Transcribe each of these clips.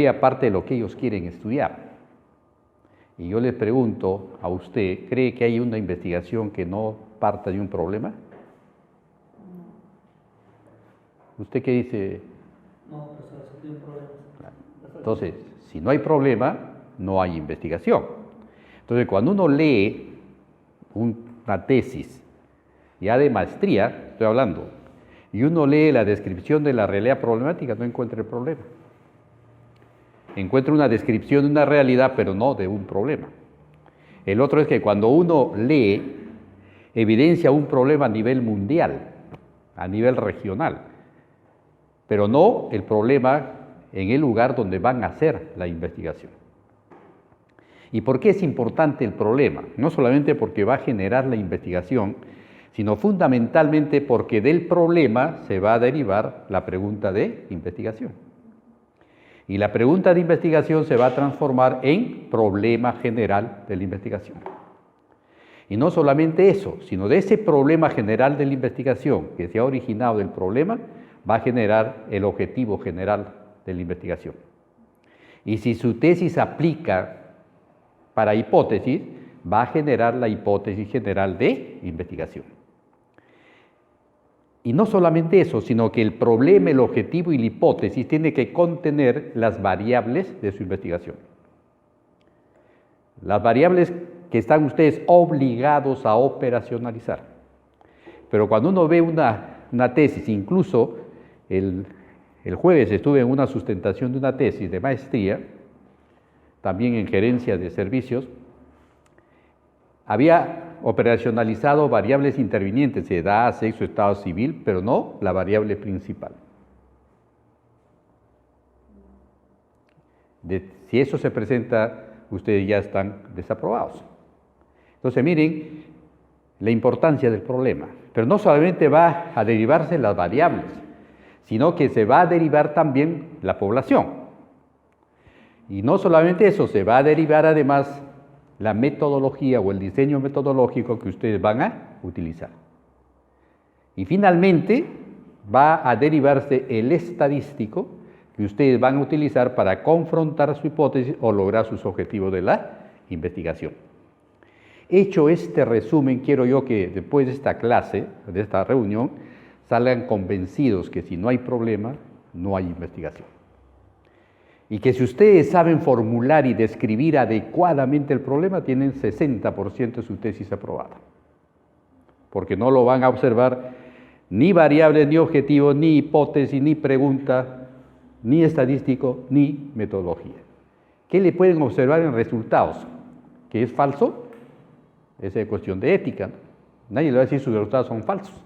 mayoría parte de lo que ellos quieren estudiar. Y yo les pregunto a usted, ¿cree que hay una investigación que no parta de un problema? ¿Usted qué dice? No, profesor, eso tiene un problema. Entonces, si no hay problema, no hay investigación. Entonces, cuando uno lee una tesis, ya de maestría, estoy hablando, y uno lee la descripción de la realidad problemática, no encuentra el problema. Encuentra una descripción de una realidad, pero no de un problema. El otro es que cuando uno lee, evidencia un problema a nivel mundial, a nivel regional, pero no el problema en el lugar donde van a hacer la investigación. ¿Y por qué es importante el problema? No solamente porque va a generar la investigación, sino fundamentalmente porque del problema se va a derivar la pregunta de investigación. Y la pregunta de investigación se va a transformar en problema general de la investigación. Y no solamente eso, sino de ese problema general de la investigación que se ha originado del problema, va a generar el objetivo general de la investigación. Y si su tesis aplica para hipótesis, va a generar la hipótesis general de investigación. Y no solamente eso, sino que el problema, el objetivo y la hipótesis tiene que contener las variables de su investigación. Las variables que están ustedes obligados a operacionalizar. Pero cuando uno ve una tesis, incluso el jueves estuve en una sustentación de una tesis de maestría, también en gerencia de servicios, había operacionalizado variables intervinientes, edad, sexo, estado civil, pero no la variable principal. Si eso se presenta, ustedes ya están desaprobados. Entonces, miren la importancia del problema. Pero no solamente va a derivarse las variables, sino que se va a derivar también la población. Y no solamente eso, se va a derivar además la metodología o el diseño metodológico que ustedes van a utilizar. Y finalmente va a derivarse el estadístico que ustedes van a utilizar para confrontar su hipótesis o lograr sus objetivos de la investigación. Hecho este resumen, quiero yo que después de esta clase, de esta reunión, salgan convencidos que si no hay problema, no hay investigación. Y que si ustedes saben formular y describir adecuadamente el problema, tienen 60% de su tesis aprobada. Porque no lo van a observar ni variables, ni objetivos, ni hipótesis, ni pregunta, ni estadístico, ni metodología. ¿Qué le pueden observar en resultados? ¿Que es falso? Esa es cuestión de ética, ¿no? Nadie le va a decir sus resultados son falsos.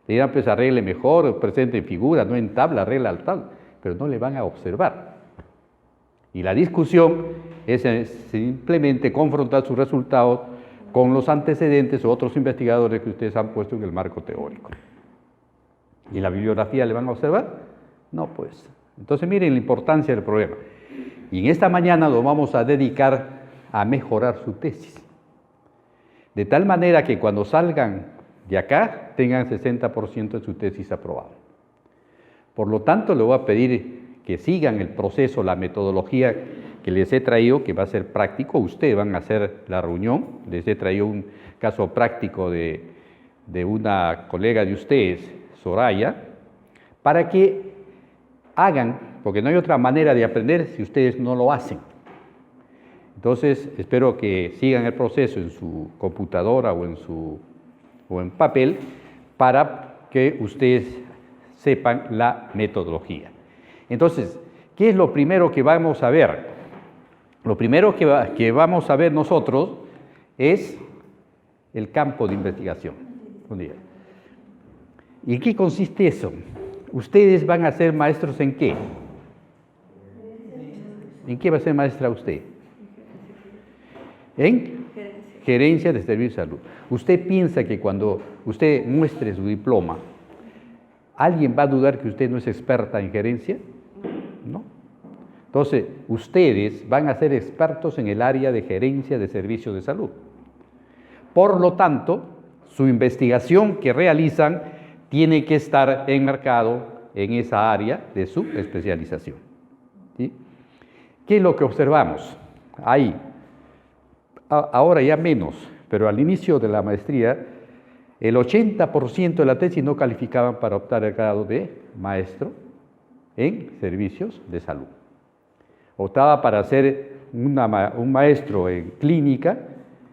Le dirán, pues arregle mejor, presente en figura, no en tabla, arregla al tal, pero no le van a observar. Y la discusión es simplemente confrontar sus resultados con los antecedentes o otros investigadores que ustedes han puesto en el marco teórico. ¿Y la bibliografía le van a observar? No, pues. Entonces miren la importancia del problema. Y en esta mañana lo vamos a dedicar a mejorar su tesis. De tal manera que cuando salgan de acá tengan 60% de su tesis aprobada. Por lo tanto, le voy a pedir que sigan el proceso, la metodología que les he traído, que va a ser práctico. Ustedes van a hacer la reunión. Les he traído un caso práctico de una colega de ustedes, Soraya, para que hagan, porque no hay otra manera de aprender si ustedes no lo hacen. Entonces, espero que sigan el proceso en su computadora o en papel para que ustedes sepan la metodología. Entonces, ¿qué es lo primero que vamos a ver? Lo primero que vamos a ver nosotros es el campo de investigación. Un día. ¿Y en qué consiste eso? ¿Ustedes van a ser maestros en qué? ¿En qué va a ser maestra usted? En gerencia de servicios de salud. ¿Usted piensa que cuando usted muestre su diploma, alguien va a dudar que usted no es experta en gerencia? ¿No? Entonces, ustedes van a ser expertos en el área de gerencia de servicios de salud. Por lo tanto, su investigación que realizan tiene que estar enmarcado en esa área de su especialización. ¿Sí? ¿Qué es lo que observamos? Ahí, ahora ya menos, pero al inicio de la maestría, el 80% de la tesis no calificaban para optar al grado de maestro en servicios de salud. Optaba para ser un maestro en clínica,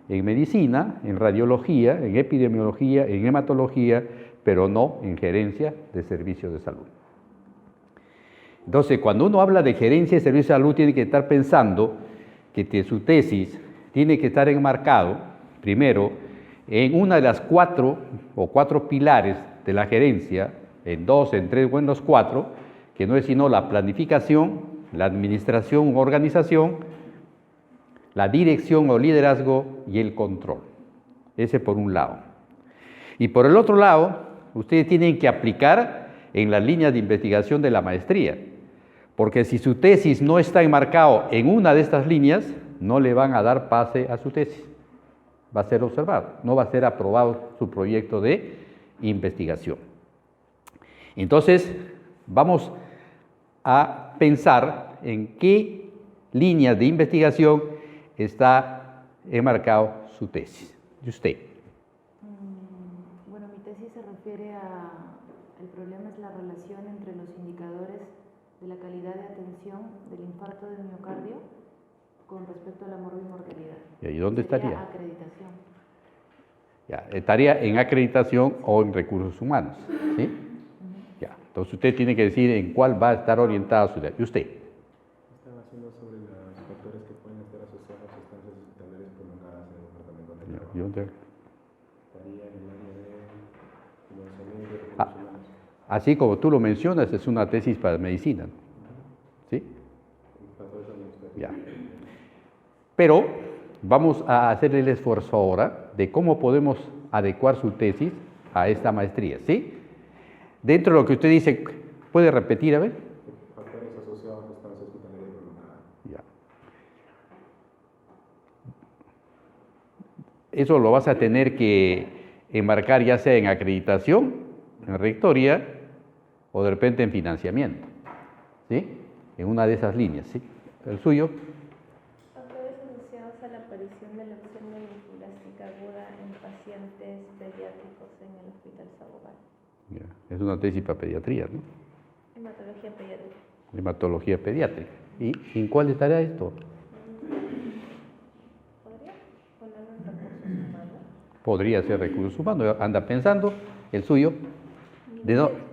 en medicina, en radiología, en epidemiología, en hematología, pero no en gerencia de servicios de salud. Entonces, cuando uno habla de gerencia de servicios de salud, tiene que estar pensando que su tesis tiene que estar enmarcado, primero, en una de las cuatro pilares de la gerencia, en dos, en tres o en los cuatro, que no es sino la planificación, la administración o organización, la dirección o liderazgo y el control. Ese por un lado. Y por el otro lado, ustedes tienen que aplicar en las líneas de investigación de la maestría, porque si su tesis no está enmarcado en una de estas líneas, no le van a dar pase a su tesis. Va a ser observado, no va a ser aprobado su proyecto de investigación. Entonces, vamos a pensar en qué líneas de investigación está enmarcado su tesis. ¿Y usted? Bueno, mi tesis se refiere el problema es la relación entre los indicadores de la calidad de atención del infarto del miocardio con respecto a la morbimortalidad. ¿Y dónde estaría? Acreditación. Ya, estaría en acreditación o en recursos humanos, ¿sí? Ya, entonces usted tiene que decir en cuál va a estar orientada su tesis. ¿Y usted? Estaba haciendo sobre los factores que pueden estar asociados a sustancias hospitalarias prolongadas en el departamento de trabajo. ¿Y dónde? Estaría en el área de financiamiento de recursos humanos. Así como tú lo mencionas, es una tesis para medicina, ¿sí? Ya. Pero vamos a hacer el esfuerzo ahora de cómo podemos adecuar su tesis a esta maestría, ¿sí? Dentro de lo que usted dice, ¿puede repetir, a ver? Factores asociados a sustancias hospitalarias prolongadas. Ya. Eso lo vas a tener que enmarcar ya sea en acreditación, en rectoría o de repente en financiamiento, ¿sí? En una de esas líneas, ¿sí? El suyo. Factores asociados a la aparición de leucemia linfoblástica aguda en pacientes pediátricos en el Hospital Sabogal. Ya. Es una tesis para pediatría, ¿no? Hematología pediátrica. Hematología pediátrica. ¿Y en cuál estará esto? ¿Podría ponerlo en recursos humanos? Podría ser recursos humanos. Anda pensando, el suyo.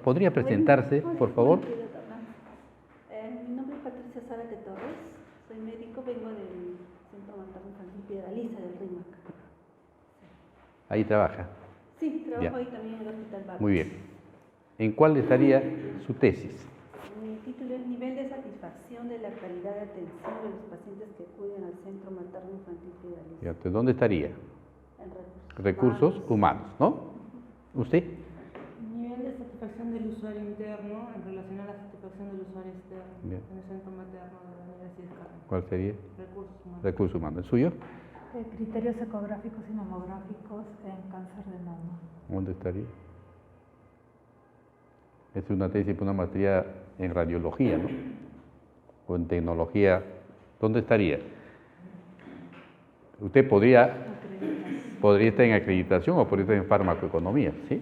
¿Podría presentarse, por favor? Mi nombre es Patricia Zárate Torres, soy médico, vengo del Centro Materno Infantil Piedraliza del RIMAC. Ahí trabaja. Sí, trabajo Ya. ahí también en el Hospital Barros. Muy bien. ¿En cuál estaría su tesis? Mi título es Nivel de satisfacción de la calidad de atención de los pacientes que acuden al Centro Materno Infantil Piedraliza. Ya, entonces, ¿dónde estaría? En Recursos humanos, ¿no? ¿Usted? Nivel de satisfacción del usuario interno en relación a la satisfacción del usuario externo. Bien. En el centro materno de la Universidad de Carmen. ¿Cuál sería? Recursos humanos. Recursos humanos. ¿El suyo? Criterios ecográficos y mamográficos en cáncer de mama. ¿Dónde estaría? Es una tesis para una maestría en radiología, ¿no? O en tecnología. ¿Dónde estaría? Usted podría estar en acreditación o podría estar en farmacoeconomía, ¿sí?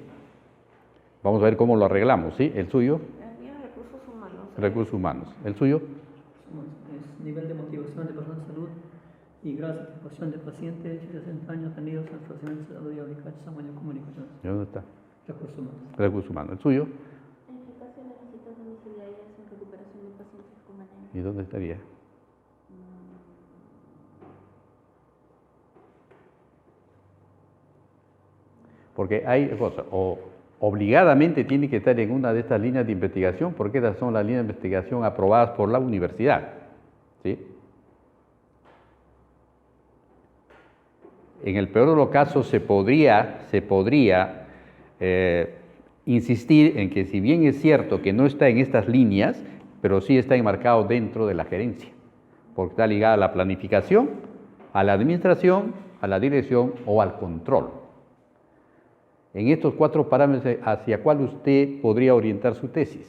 Vamos a ver cómo lo arreglamos, ¿sí? ¿El suyo? El mío es recursos humanos. Recursos humanos. ¿El suyo? Es nivel de motivación de personal de salud y grado de satisfacción de pacientes de 60 años atendidos en procedimientos de salud y aplicaciones de comunicaciones. ¿Y dónde está? Recursos humanos. Recursos humanos. ¿El suyo? Eficacia en las visitas domiciliarias en recuperación de pacientes con anemia. ¿Y dónde estaría? Porque hay cosas, o obligadamente tiene que estar en una de estas líneas de investigación, porque estas son las líneas de investigación aprobadas por la universidad, ¿sí? En el peor de los casos se podría insistir en que si bien es cierto que no está en estas líneas, pero sí está enmarcado dentro de la gerencia, porque está ligada a la planificación, a la administración, a la dirección o al control. En estos cuatro parámetros, ¿hacia cuál usted podría orientar su tesis?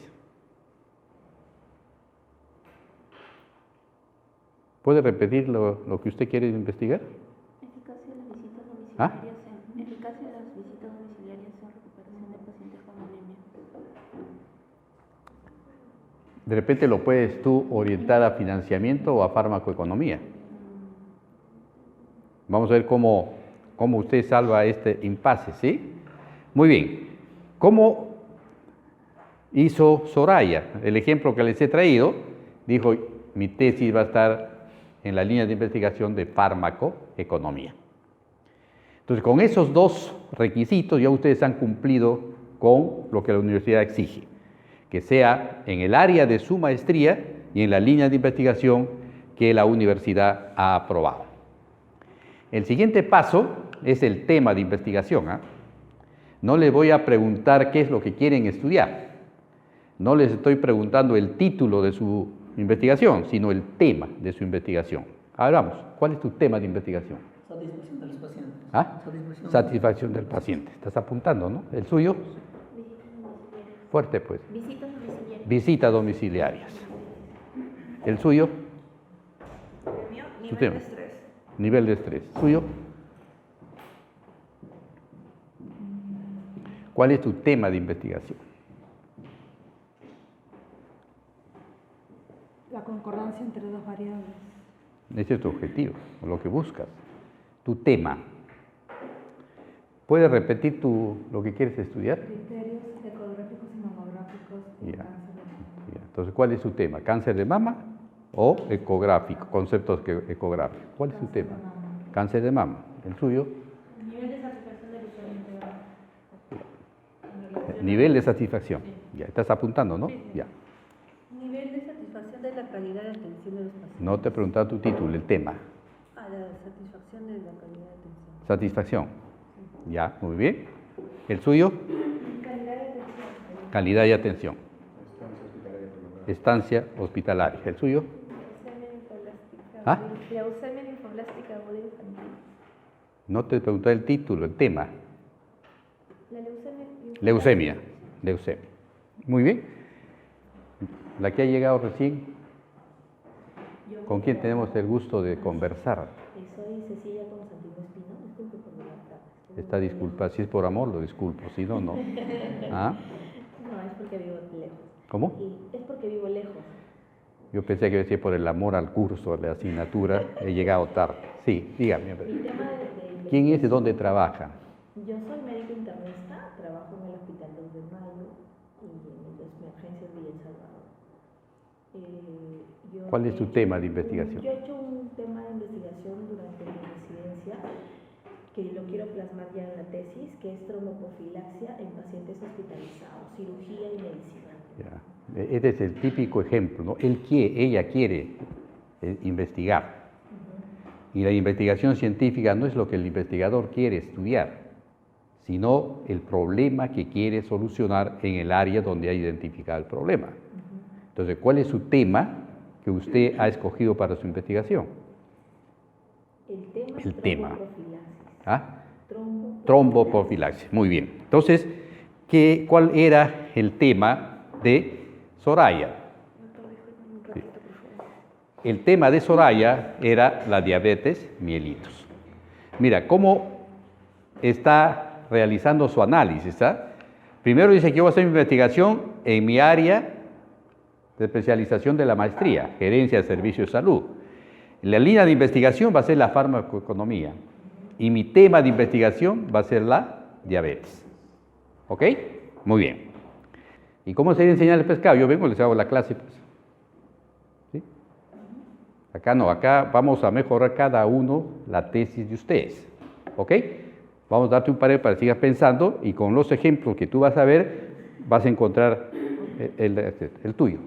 ¿Puede repetir lo que usted quiere investigar? Eficacia de las visitas domiciliarias ¿Ah? eficacia de las visitas domiciliarias en recuperación de pacientes con anemia. De repente lo puedes tú orientar a financiamiento o a farmacoeconomía. Vamos a ver cómo usted salva este impasse, ¿sí? Muy bien. ¿Cómo hizo Soraya? El ejemplo que les he traído, dijo, mi tesis va a estar en la línea de investigación de farmacoeconomía. Entonces, con esos dos requisitos ya ustedes han cumplido con lo que la universidad exige, que sea en el área de su maestría y en la línea de investigación que la universidad ha aprobado. El siguiente paso es el tema de investigación. No les voy a preguntar qué es lo que quieren estudiar. No les estoy preguntando el título de su investigación, sino el tema de su investigación. Ahora vamos, ¿cuál es tu tema de investigación? Satisfacción de los pacientes. ¿Ah? Satisfacción del paciente. ¿Estás apuntando, no? ¿El suyo? Fuerte, pues. Visitas domiciliarias. Visitas domiciliarias. ¿El suyo? El mío, Su nivel tema. de estrés. Nivel de estrés. ¿Suyo? ¿Cuál es tu tema de investigación? La concordancia entre dos variables. Ese es tu objetivo, lo que buscas. Tu tema. ¿Puedes repetir lo que quieres estudiar? Criterios ecográficos y mamográficos en Ya. cáncer de mama. Ya. Entonces, ¿cuál es su tema? ¿Cáncer de mama o ecográfico? Conceptos ecográficos. ¿Cuál es su tema? Cáncer de mama. ¿El suyo? Nivel de satisfacción del usuario integral. En relación Nivel de satisfacción. Ya, estás apuntando, ¿no? Ya. Nivel de satisfacción de la calidad de atención de los pacientes. No te he preguntado tu título, el tema. La satisfacción de la calidad de atención. Satisfacción. Ya, muy bien. ¿El suyo? Calidad de atención. Calidad y atención. Estancia hospitalaria. ¿El suyo? Leucemia linfoblástica. ¿Ah? Leucemia linfoblástica aguda infantil. No te he preguntado el título, el tema. La leucemia. Leucemia. Leucemia. Muy bien. La que ha llegado recién, ¿con quién tenemos el gusto de conversar? Soy Cecilia Constantino Espino, disculpe por mi levantada. Está disculpa, si es por amor lo disculpo, si no, no. ¿Ah? No, es porque vivo lejos. ¿Cómo? Y es porque vivo lejos. Yo pensé que decía por el amor al curso, a la asignatura, he llegado tarde. Sí, dígame. Mi tema de ¿Quién es y dónde trabaja? Yo soy médico internista, trabajo en el Hospital 2 de Mayo y en las emergencias de El Salvador. ¿Cuál es tu tema de investigación? Yo he hecho un tema de investigación durante mi residencia que lo quiero plasmar ya en la tesis, que es tromboprofilaxia en pacientes hospitalizados, cirugía y medicina. Ya. Este es el típico ejemplo, ¿no? Ella quiere investigar. Y la investigación científica no es lo que el investigador quiere estudiar, sino el problema que quiere solucionar en el área donde ha identificado el problema. Entonces, ¿cuál es su tema que usted ha escogido para su investigación? El tema. ¿Ah? Tromboprofilaxis. Muy bien. Entonces, ¿cuál era el tema de Soraya? Sí. El tema de Soraya era la diabetes mellitus. Mira, ¿cómo está realizando su análisis? Primero dice que yo voy a hacer mi investigación en mi área de especialización de la maestría, gerencia de servicios de salud. La línea de investigación va a ser la farmacoeconomía y mi tema de investigación va a ser la diabetes. ¿Ok? Muy bien. ¿Y cómo se enseñar el pescado? Yo vengo y les hago la clase. Pues. ¿Sí? Acá no, acá vamos a mejorar cada uno la tesis de ustedes. ¿Ok? Vamos a darte un par para que sigas pensando y con los ejemplos que tú vas a ver, vas a encontrar el tuyo.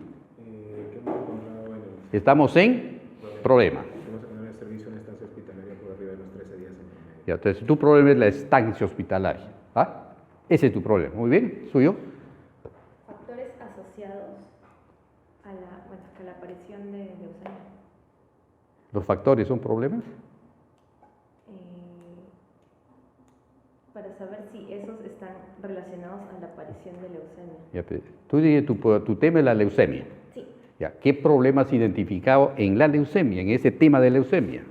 Estamos en problema. Tenemos que poner el servicio en estancia hospitalaria por arriba de los 13 días en promedio. Ya, entonces, tu problema es la estancia hospitalaria. ¿Ah? Ese es tu problema. Muy bien, suyo. Factores asociados a la aparición de leucemia. ¿Los factores son problemas? Para saber si esos están relacionados a la aparición de leucemia. Ya, tú dices tu tema es la leucemia. Sí. Ya, ¿qué problemas has identificado en la leucemia, en ese tema de leucemia?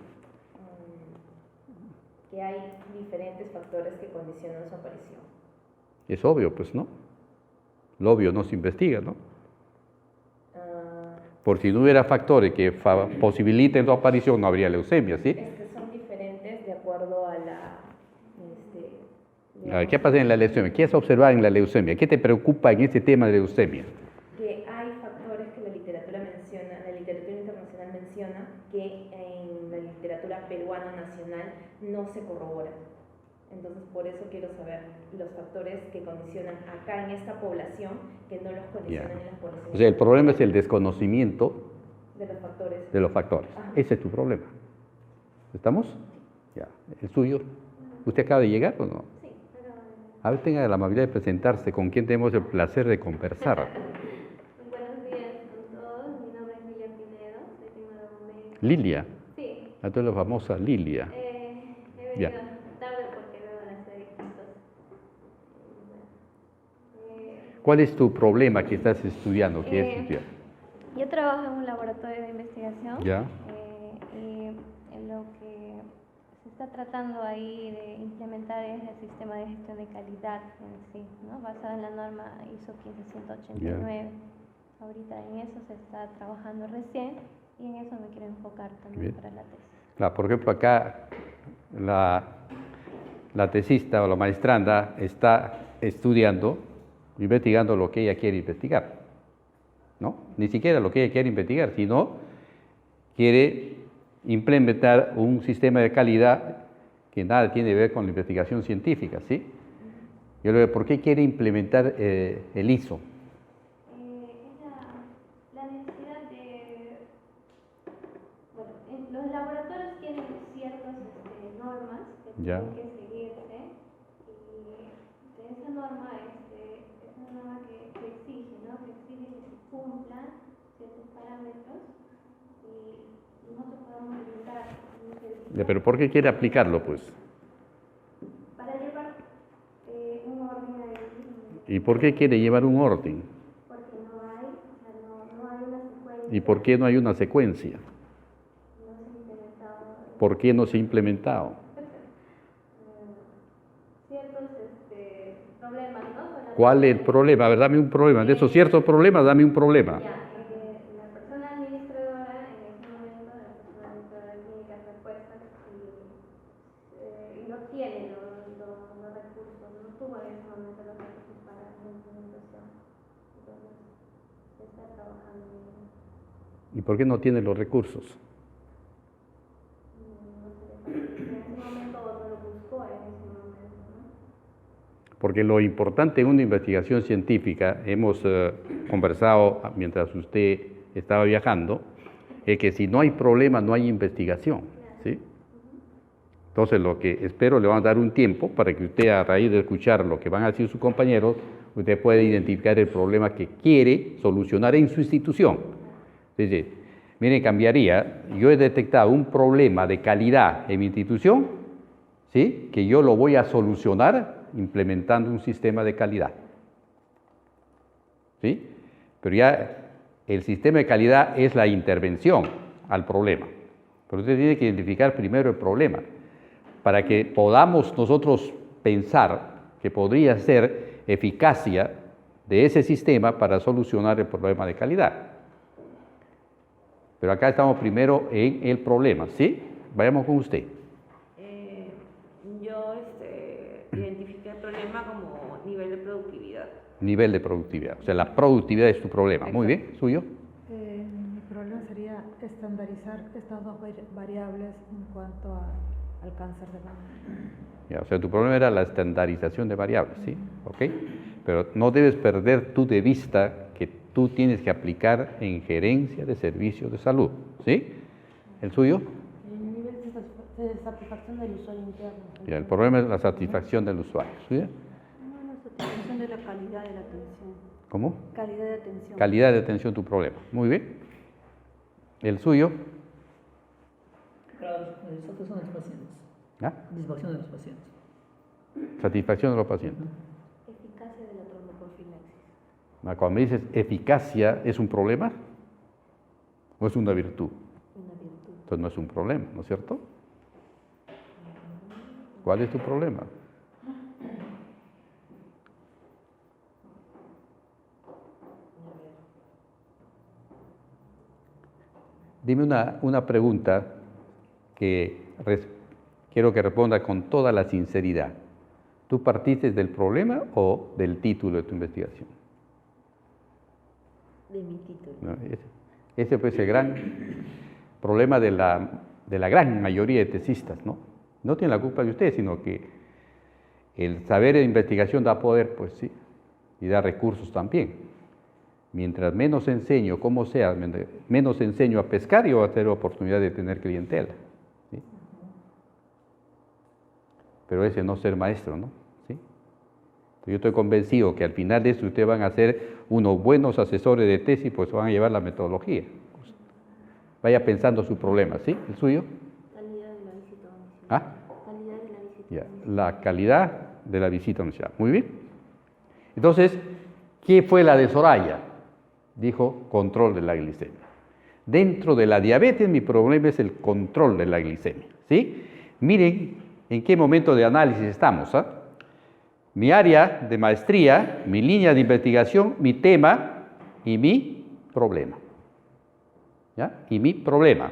Que hay diferentes factores que condicionan su aparición. Es obvio, pues, ¿no? Lo obvio no se investiga, ¿no? Por si no hubiera factores que posibiliten su aparición, no habría leucemia, ¿sí? Son diferentes de acuerdo a la... A ver, ¿qué pasa en la leucemia? ¿Qué has observado en la leucemia? ¿Qué te preocupa en este tema de leucemia? Que hay factores que la literatura menciona, la literatura internacional menciona, que en la literatura peruano-nacional no se corroboran. Entonces, por eso quiero saber los factores que condicionan acá en esta población, que no los condicionan en las poblaciones. O sea, el problema es el desconocimiento de los factores. de los factores. Ajá. Ese es tu problema. ¿Estamos? Ya. ¿El suyo? ¿Usted acaba de llegar o no? Sí, pero... A ver, tenga la amabilidad de presentarse. ¿Con quién tenemos el placer de conversar? Buenos días con todos. Mi nombre es Lilia Pinedo. Soy tecnóloga médica. Lilia. Sí. A toda la famosa Lilia. He Ya. venido tarde porque veo las series. ¿Cuál es tu problema que estás estudiando? ¿Quieres estudiar? Yo trabajo en un laboratorio de investigación. Ya. Y en lo que se está tratando ahí de implementar es el sistema de gestión de calidad en sí, ¿no? Basado en la norma ISO 15189. Ahorita en eso se está trabajando recién y en eso me quiero enfocar también Bien. para la tesis. Claro, por ejemplo, acá la tesista o la maestranda está estudiando, investigando lo que ella quiere investigar, ¿no? Ni siquiera lo que ella quiere investigar, sino quiere implementar un sistema de calidad que nada tiene que ver con la investigación científica, ¿sí? Yo le digo, ¿por qué quiere implementar el ISO? La necesidad de... Bueno, los laboratorios tienen ciertas normas que Ya. tienen que seguirse y de esa norma es una norma que exige, ¿no? Que exige que se cumplan ciertos parámetros y nosotros podemos brindar un servicio Ya, pero ¿por qué quiere aplicarlo, pues? para llevar un orden ahí, ¿Y por qué quiere llevar un orden? porque no hay, o sea, no hay una secuencia. ¿Y por qué no hay una secuencia? No se ha implementado ¿Por qué no se ha implementado? ciertos problemas, ¿no? Con la ¿Cuál es el problema? A ver, dame un problema. De esos ciertos problemas, dame un problema. Ya, la persona administradora en ese momento, la persona administradora tiene que hacer respuestas y no tiene los recursos, no tuvo en ese momento los recursos para la implementación. Entonces, se está trabajando en ello. ¿Y por qué no tiene los recursos? No sé, en ese momento no lo buscó en ese momento, ¿no? Porque lo importante en una investigación científica, hemos conversado mientras usted estaba viajando, es que si no hay problema, no hay investigación, ¿sí? Entonces, lo que espero, le van a dar un tiempo para que usted, a raíz de escuchar lo que van a decir sus compañeros, usted pueda identificar el problema que quiere solucionar en su institución. Es decir, mire, cambiaría, yo he detectado un problema de calidad en mi institución, ¿sí? Que yo lo voy a solucionar implementando un sistema de calidad, ¿sí? Pero ya el sistema de calidad es la intervención al problema. Pero usted tiene que identificar primero el problema, para que podamos nosotros pensar que podría ser eficacia de ese sistema para solucionar el problema de calidad. Pero acá estamos primero en el problema, ¿sí? Vayamos con usted. Yo identifiqué el problema como nivel de productividad. Nivel de productividad. O sea, la productividad es tu problema. Muy bien, ¿suyo? Mi problema sería estandarizar estas dos variables en cuanto al cáncer de mama. Ya, o sea, tu problema era la estandarización de variables, ¿sí? ¿Ok? Pero no debes perder tú de vista que tú tienes que aplicar en gerencia de servicios de salud, ¿sí? ¿El suyo? El nivel de satisfacción del usuario interno. Ya, el problema es la satisfacción del usuario, ¿sí? No, la satisfacción de la calidad de la atención. ¿Cómo? Calidad de atención. Calidad de atención, tu problema. Muy bien. ¿El suyo? Claro, satisfacción de los pacientes. ¿Ah? Satisfacción de los pacientes. Satisfacción de los pacientes. Eficacia de la tromboprofilaxis. Cuando me dices eficacia, ¿es un problema? ¿O es una virtud? Una virtud. Entonces no es un problema, ¿no es cierto? ¿Cuál es tu problema? Dime una pregunta que quiero que responda con toda la sinceridad. ¿Tú partiste del problema o del título de tu investigación? De mi título. ¿No? Ese fue el gran problema de la gran mayoría de tesistas, ¿no? No tiene la culpa de ustedes, sino que el saber de investigación da poder, pues sí, y da recursos también. Mientras menos enseño, como sea, menos enseño a pescar, yo voy a tener oportunidad de tener clientela, ¿sí? Pero ese no ser maestro, ¿no? ¿Sí? Yo estoy convencido que al final de esto ustedes van a ser unos buenos asesores de tesis, pues van a llevar la metodología. Vaya pensando su problema, ¿sí? ¿El suyo? Calidad de la visita domiciliaria. ¿Ah? Calidad de la visita Ya, domiciliaria. la calidad de la visita domiciliaria. Muy bien. Entonces, ¿qué fue la de Soraya? Dijo control de la glicemia. Dentro de la diabetes mi problema es el control de la glicemia, ¿sí? Miren en qué momento de análisis estamos, ¿ah? Mi área de maestría, mi línea de investigación, mi tema y mi problema. ¿Ya? Y mi problema.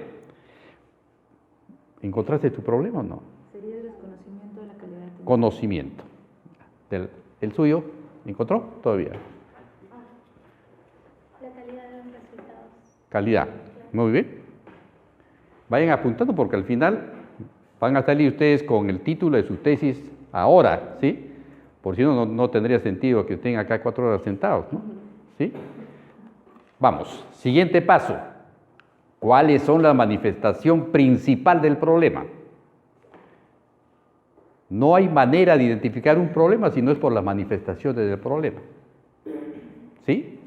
¿Encontraste tu problema o no? Sería el desconocimiento de la calidad de atención. Conocimiento. ¿El suyo encontró? Todavía. La calidad de los resultados. Calidad. Muy bien. Vayan apuntando porque al final van a salir ustedes con el título de su tesis ahora, ¿sí? Por si no tendría sentido que estén acá 4 horas sentados, ¿no? ¿Sí? Vamos, siguiente paso. ¿Cuáles son la manifestación principal del problema? No hay manera de identificar un problema si no es por las manifestaciones del problema. ¿Sí?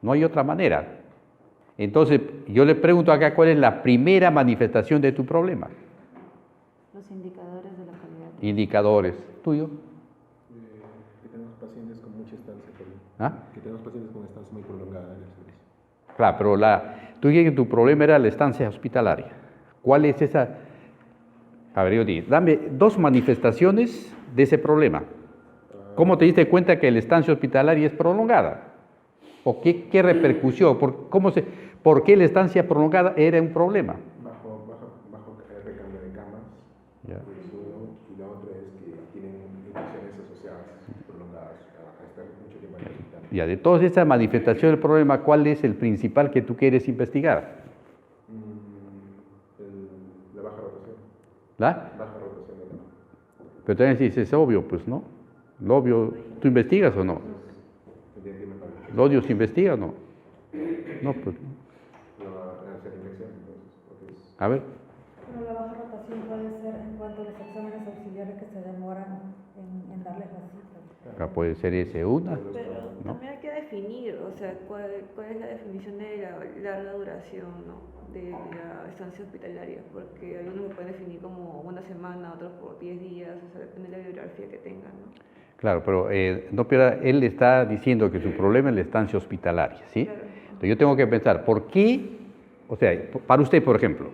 No hay otra manera. Entonces, yo le pregunto acá, ¿cuál es la primera manifestación de tu problema? Los indicadores de la calidad de atención. Indicadores. ¿Tuyo? Que tenemos pacientes con mucha estancia, ¿Ah? que tenemos pacientes con estancia muy prolongada en el servicio. Claro, pero tú dijiste que tu problema era la estancia hospitalaria. ¿Cuál es esa? A ver, yo digo, dame 2 manifestaciones de ese problema. ¿Cómo te diste cuenta que la estancia hospitalaria es prolongada? ¿O qué repercusión? ¿Por qué la estancia prolongada era un problema? Bajo recambio de camas, Ya. es uno, y la otra es que tienen infecciones asociadas prolongadas a estar mucho tiempo en el hospital. Ya, de todas estas manifestaciones del problema, ¿cuál es el principal que tú quieres investigar? La baja rotación. ¿La? Baja rotación de la. Pero también dices, es obvio, pues no. Lo obvio, ¿tú investigas o no? ¿Lo obvio se investiga o no? No, pues no. La infección, entonces, porque es. A ver. Pero la baja rotación puede ser en cuanto a los exámenes auxiliares que se demoran en darles la cita. Acá puede ser ese una. Pero ¿no? también hay que definir, o sea, cuál es la definición de la larga duración, ¿no? De la estancia hospitalaria, porque algunos lo pueden definir como una semana, otros por 10 días, o sea, depende de la bibliografía que tengan, ¿no? Claro, pero no pierda, él está diciendo que su problema es la estancia hospitalaria, ¿sí? Claro. Entonces yo tengo que pensar, ¿por qué? O sea, para usted, por ejemplo,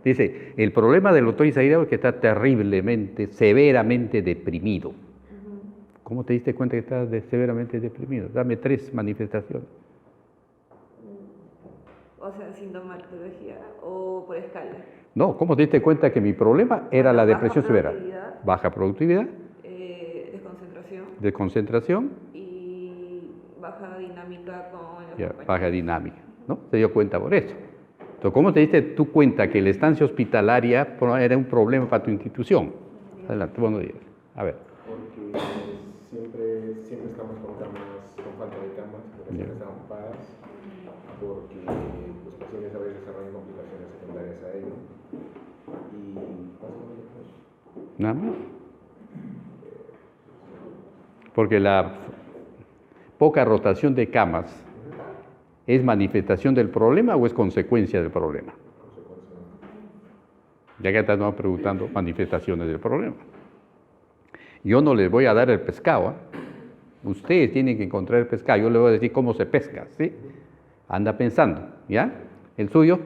dice, el problema del doctor Isaías es que está terriblemente, severamente deprimido. ¿Cómo te diste cuenta que estás severamente deprimido? Dame 3 manifestaciones. O sea, sintomatología o por escala. No, ¿cómo te diste cuenta que mi problema era la Baja depresión severa? productividad. Baja productividad, Desconcentración desconcentración, y baja dinámica con los ya, compañeros. baja dinámica, ¿no? Se dio cuenta por eso. Entonces, ¿cómo te diste tú cuenta que la estancia hospitalaria era un problema para tu institución? Adelante, buenos días. A ver. Porque siempre estamos con falta de camas, porque siempre están ocupadas, porque los pacientes a veces desarrollan complicaciones secundarias a ello. Y básicamente pues, Nada más. Porque la poca rotación de camas es manifestación del problema o es consecuencia del problema. Ya que estamos preguntando manifestaciones del problema. Yo no les voy a dar el pescado, ¿eh? Ustedes tienen que encontrar el pescado. Yo les voy a decir cómo se pesca, ¿sí? Anda pensando, ¿ya? ¿El suyo?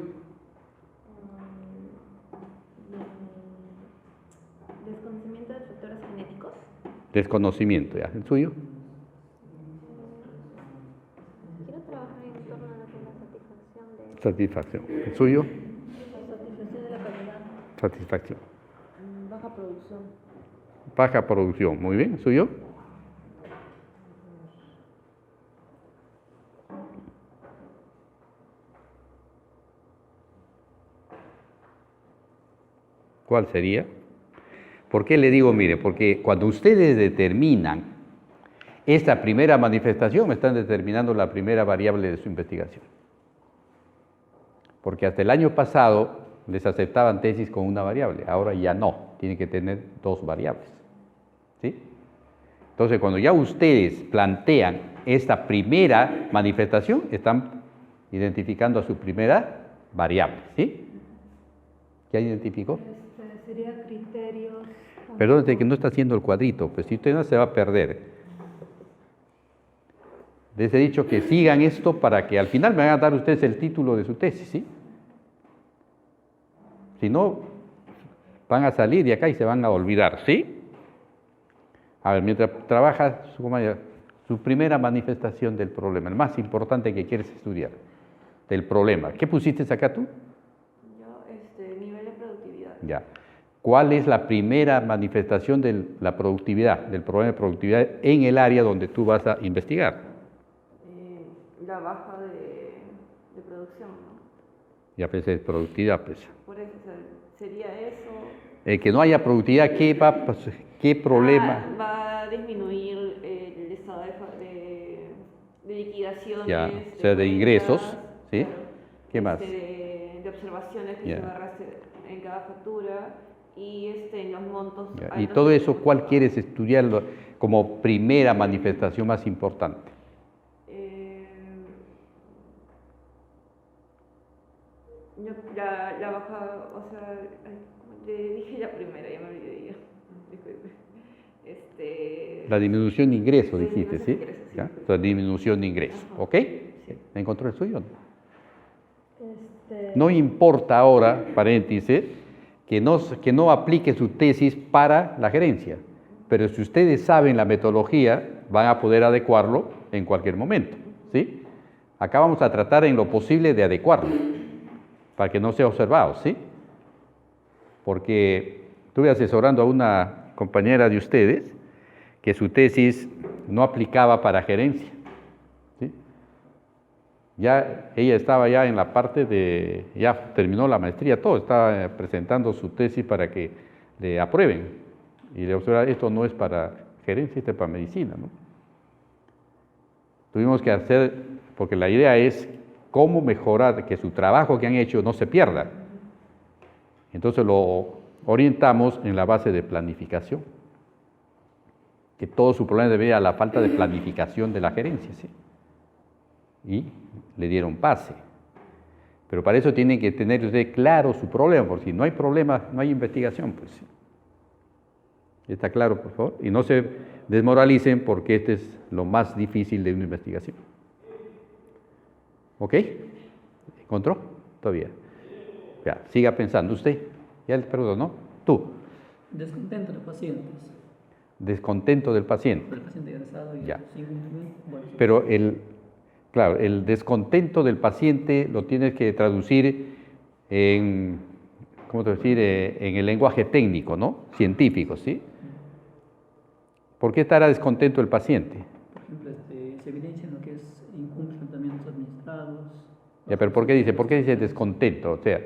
Desconocimiento de factores genéticos. Desconocimiento, ¿ya? ¿El suyo? Quiero trabajar en torno a lo que es la satisfacción de Satisfacción. ¿El suyo? La satisfacción de la calidad. Satisfacción. Baja producción. Baja producción. Muy bien. ¿El suyo? ¿Cuál sería? ¿Por qué le digo, mire? Porque cuando ustedes determinan esta primera manifestación, están determinando la primera variable de su investigación. Porque hasta el año pasado les aceptaban tesis con una variable, ahora ya no, tienen que tener dos variables. ¿Sí? Entonces, cuando ya ustedes plantean esta primera manifestación, están identificando a su primera variable. ¿Sí? ¿Ya identificó? Sería criterios. Perdónate que no está haciendo el cuadrito, pues si usted no se va a perder. Les he dicho que sigan esto para que al final me van a dar ustedes el título de su tesis, ¿sí? Si no, van a salir de acá y se van a olvidar, ¿sí? A ver, mientras trabaja su primera manifestación del problema, el más importante que quieres estudiar, del problema. ¿Qué pusiste acá tú? Yo, nivel de productividad. Ya. ¿Cuál es la primera manifestación de la productividad, del problema de productividad en el área donde tú vas a investigar? La baja de producción, ¿no? Ya pensé, productividad, pues. Por eso, o sea, sería eso. Que no haya productividad, ¿qué problema? Va a disminuir el estado de liquidaciones. Ya, o sea, de ingresos, ¿sí? Claro, ¿Qué más? De observaciones que Ya. se va a hacer en cada factura y en los montos. Ya, hay y los todo eso, montos. ¿cuál quieres estudiar como primera manifestación más importante? La baja, o sea, le dije la primera, ya me olvidé ya. Disculpe. La disminución de ingresos, dijiste, ¿sí? Disminución de ingresos, sí. ¿Ya? La disminución de ingresos, Ajá. ¿ok? ¿Me encontró el suyo? Este, No importa ahora, paréntesis, que no aplique su tesis para la gerencia, pero si ustedes saben la metodología, van a poder adecuarlo en cualquier momento, ¿sí? Acá vamos a tratar en lo posible de adecuarlo, para que no sea observado, ¿sí? Porque estuve asesorando a una compañera de ustedes que su tesis no aplicaba para gerencia, ¿sí? Ya ella estaba ya en la parte de, ya terminó la maestría, todo, estaba presentando su tesis para que le aprueben. Y le observaron, esto no es para gerencia, esto es para medicina, ¿no? Tuvimos que hacer, porque la idea es cómo mejorar, que su trabajo que han hecho no se pierda. Entonces lo orientamos en la base de planificación, que todo su problema debe ir a la falta de planificación de la gerencia, ¿sí? Y le dieron pase. Pero para eso tienen que tener usted claro su problema, porque si no hay problema, no hay investigación, pues. ¿Está claro, por favor? Y no se desmoralicen porque este es lo más difícil de una investigación. ¿Ok? ¿Encontró? Todavía. Ya, siga pensando usted. Ya le perdonó. Tú. Descontento de pacientes. Descontento del paciente. El paciente egresado y Ya. sin cumplimiento. Bueno, Pero claro, el descontento del paciente lo tienes que traducir en, ¿cómo te decir? En el lenguaje técnico, ¿no? Científico, ¿sí? ¿Por qué estará descontento el paciente? por ejemplo, se evidencia en lo que es incumple tratamientos administrados. Ya, pero ¿por qué dice descontento? O sea,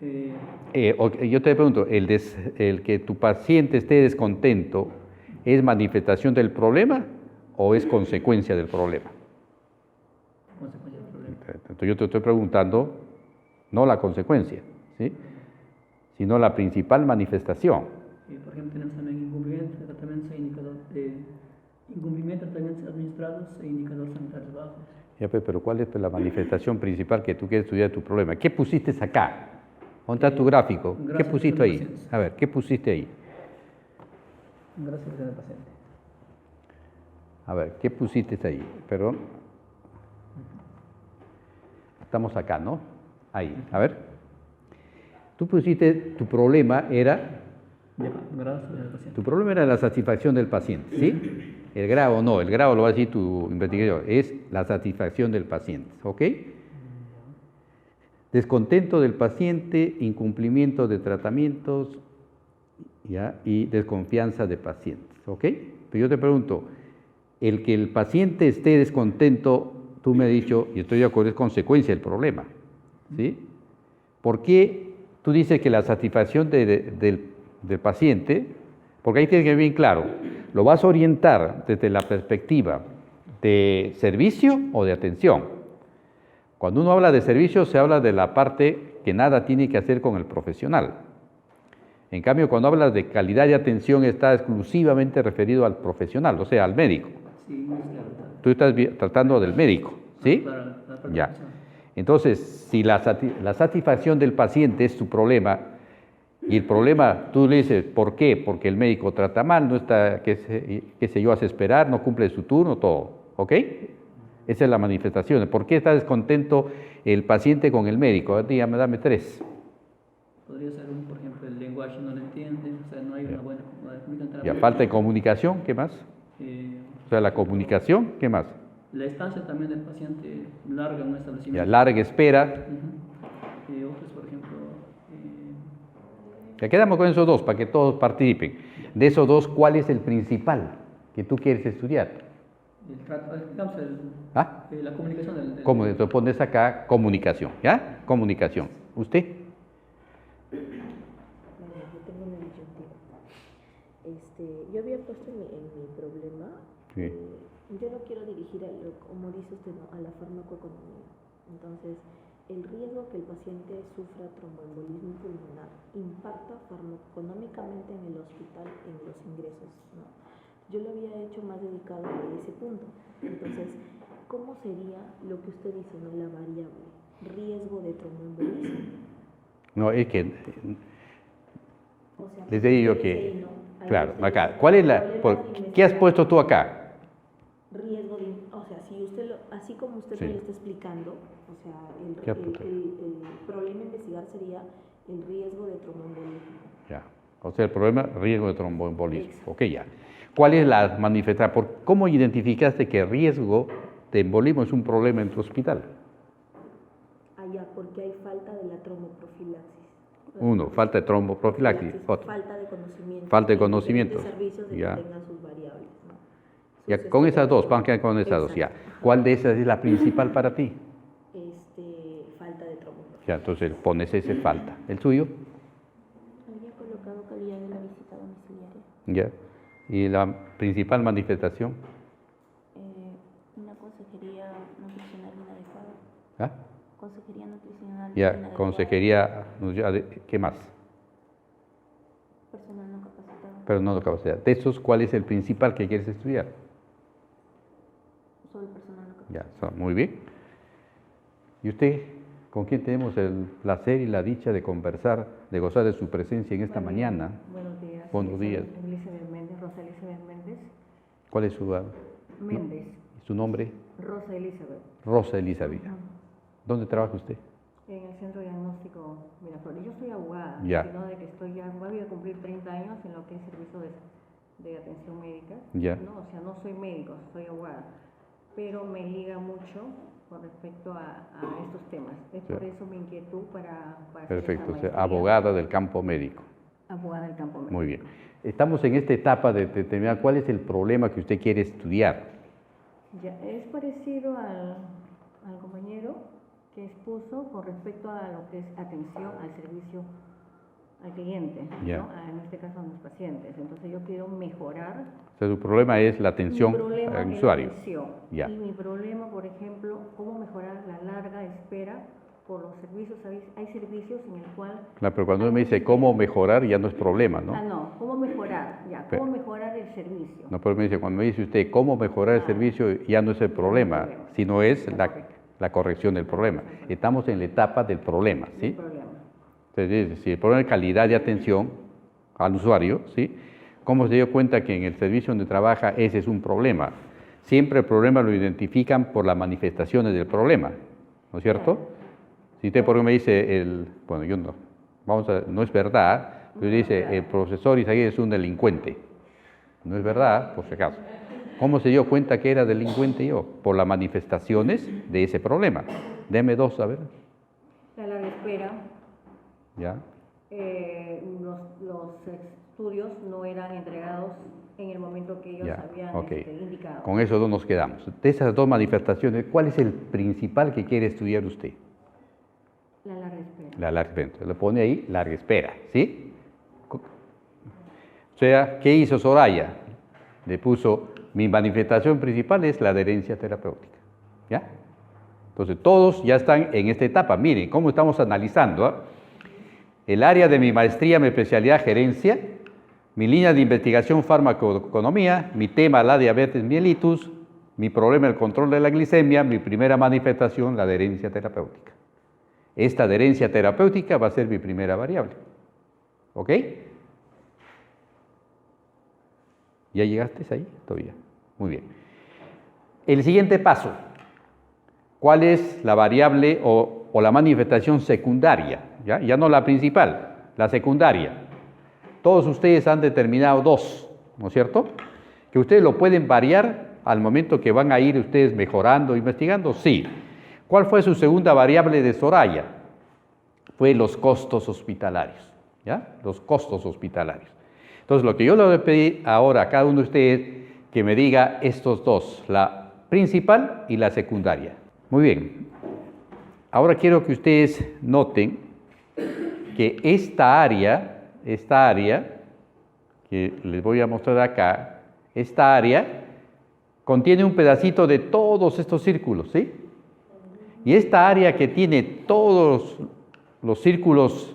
Eh, yo te pregunto, ¿el que tu paciente esté descontento es manifestación del problema o es consecuencia del problema? consecuencia del problema. Entonces yo te estoy preguntando, no la consecuencia, ¿sí? Sino la principal manifestación. Por ejemplo, tenemos también incumplimiento de tratamientos e indicadores, incumplimiento de tratamientos administrados e indicadores sanitarios bajos. Ya, pues, pero ¿cuál es la manifestación principal que tú quieres estudiar tu problema? ¿Qué pusiste acá? ¿Dónde está tu gráfico? ¿Qué Gracias pusiste por la ahí? paciencia. A ver, ¿qué pusiste ahí? Gracias al paciente. A ver, ¿qué pusiste ahí? Perdón. Estamos acá, ¿no? Ahí, a ver. Tú pusiste, tu problema era la satisfacción del paciente, ¿sí? El grado no, el grado lo va a decir tu investigador, es la satisfacción del paciente, ¿ok? Descontento del paciente, incumplimiento de tratamientos, ¿ya? Y desconfianza de pacientes, ¿ok? Pero yo te pregunto, el que el paciente esté descontento, tú me has dicho, y estoy de acuerdo, es consecuencia del problema, ¿sí? ¿Por qué tú dices que la satisfacción del paciente, porque ahí tiene que ser bien claro, lo vas a orientar desde la perspectiva de servicio o de atención? Cuando uno habla de servicio, se habla de la parte que nada tiene que hacer con el profesional. En cambio, cuando hablas de calidad de atención, está exclusivamente referido al profesional, o sea, al médico. Sí, Tú estás tratando del médico, ¿sí? Ya. Entonces, si la satisfacción del paciente es tu problema, y el problema, tú le dices, ¿por qué? Porque el médico trata mal, no está, qué sé yo, hace esperar, no cumple su turno, todo, ¿ok? Esa es la manifestación. ¿Por qué está descontento el paciente con el médico? Dígame, dame 3. Podría ser, por ejemplo, el lenguaje no lo entiende, o sea, no hay una buena comunicación. Ya, falta de comunicación, ¿qué más? O sea, la comunicación, ¿qué más? La estancia también del paciente larga en un establecimiento. Ya, larga espera. Otros, por ejemplo... Ya quedamos con esos dos para que todos participen. De esos dos, ¿cuál es el principal que tú quieres estudiar? La comunicación del... ¿Cómo? Entonces pones acá comunicación, ¿ya? Comunicación. ¿Usted? Yo tengo una disyuntiva. Yo había puesto en mi problema, Sí. yo no quiero dirigir, como dice usted, ¿no?, a la farmacoeconomía. Entonces, el riesgo que el paciente sufra tromboembolismo pulmonar impacta farmacoeconómicamente en el hospital, en los ingresos, ¿no? Yo lo había hecho más dedicado a ese punto. Entonces, ¿cómo sería lo que usted dice, ¿no?, la variable? Riesgo de tromboembolismo. No, es que... O sea, les digo yo que... Claro, acá. ¿Cuál es ¿qué has puesto tú acá? Riesgo de... O sea, si usted así como usted me lo está explicando, o sea, el problema a investigar sería el riesgo de tromboembolismo. Ya. O sea, el problema, riesgo de tromboembolismo. Exacto. Ok, ya. ¿Cuál es la manifestación? ¿Cómo identificaste que el riesgo de embolismo es un problema en tu hospital? Porque hay falta de la tromboprofilaxis. Uno, falta de tromboprofilaxis. Otro. Falta de conocimiento. Falta de conocimiento. Servicios de ya. Que tengan sus variables, ¿no? Ya, con esas dos, vamos a quedar con esas dos, ya. ¿Cuál de esas es la principal para ti? Falta de tromboprofilaxis. Ya, entonces pones ese falta. ¿El suyo? Había colocado calidad de la visita domiciliaria. Ya. ¿Y la principal manifestación? Una consejería nutricional inadecuada. ¿Ah? Consejería nutricional Ya, consejería, ¿qué más? Personal no capacitado. Pero no capacitado. De esos, ¿cuál es el principal que quieres estudiar? Solo personal no capacitado. Ya, muy bien. ¿Y usted, con quién tenemos el placer y la dicha de conversar, de gozar de su presencia en esta mañana? Buenos días. Buenos días. Elizabeth Méndez, Rosa Elizabeth Méndez. ¿Cuál es su Méndez. ¿Su nombre? Rosa Elizabeth. Rosa Elizabeth. ¿Dónde trabaja usted? En el Centro Diagnóstico Miraflores. Yo soy abogada, Ya. sino de que voy a cumplir 30 años en lo que es servicio de atención médica. Ya. ¿No? O sea, no soy médico, soy abogada, pero me liga mucho con respecto a estos temas. Es por eso mi inquietud para Perfecto, hacer esa abogada del campo médico. Abogada del campo médico. Muy bien. Estamos en esta etapa de determinar cuál es el problema que usted quiere estudiar. Ya, es parecido al compañero que expuso con respecto a lo que es atención al servicio al cliente, Ya. ¿no? En este caso a los pacientes. Entonces yo quiero mejorar. O sea, su problema es la atención Mi problema al es usuario. la atención. Ya. Y mi problema, por ejemplo, cómo mejorar la larga espera por los servicios. Hay servicios en el cual... Claro, pero cuando uno me dice cómo mejorar, ya no es problema, ¿no? no, cómo mejorar, ya, cómo mejorar el servicio. No, pero me dice, cuando me dice usted cómo mejorar el servicio, ya no es el problema, sino es la corrección del problema. Estamos en la etapa del problema, ¿sí? El problema. Entonces, si el problema es calidad de atención al usuario, ¿sí? ¿Cómo se dio cuenta que en el servicio donde trabaja ese es un problema? Siempre el problema lo identifican por las manifestaciones del problema, ¿no es cierto? Si usted por qué me dice, bueno, yo no, no es verdad, pero dice, el profesor Isaías es un delincuente. No es verdad, por si acaso. ¿Cómo se dio cuenta que era delincuente yo? Por las manifestaciones de ese problema. Deme dos, a ver. La larga espera. ¿Ya? Los estudios no eran entregados en el momento que ellos habían indicado. Con eso dos nos quedamos. De esas dos manifestaciones, ¿cuál es el principal que quiere estudiar usted? La larga espera. La larga espera. Le pone ahí larga espera, ¿sí? O sea, ¿qué hizo Soraya? Le puso, mi manifestación principal es la adherencia terapéutica. ¿Ya? Entonces, todos ya están en esta etapa. Miren cómo estamos analizando. El área de mi maestría, mi especialidad, gerencia. Mi línea de investigación, farmacoeconomía. Mi tema, la diabetes mellitus. Mi problema, el control de la glicemia. Mi primera manifestación, la adherencia terapéutica. Esta adherencia terapéutica va a ser mi primera variable. ¿Ok? ¿Ya llegaste ahí? Todavía. Muy bien. El siguiente paso. ¿Cuál es la variable o la manifestación secundaria? Ya no la principal, la secundaria. Todos ustedes han determinado dos, ¿no es cierto? Que ustedes lo pueden variar al momento que van a ir ustedes mejorando, investigando, sí. ¿Cuál fue su segunda variable de Soraya? Fue los costos hospitalarios, ¿ya? Los costos hospitalarios. Entonces, lo que yo le voy a pedir ahora a cada uno de ustedes, que me diga estos dos, la principal y la secundaria. Muy bien. Ahora quiero que ustedes noten que esta área que les voy a mostrar acá, esta área contiene un pedacito de todos estos círculos, ¿sí? Y esta área que tiene todos los círculos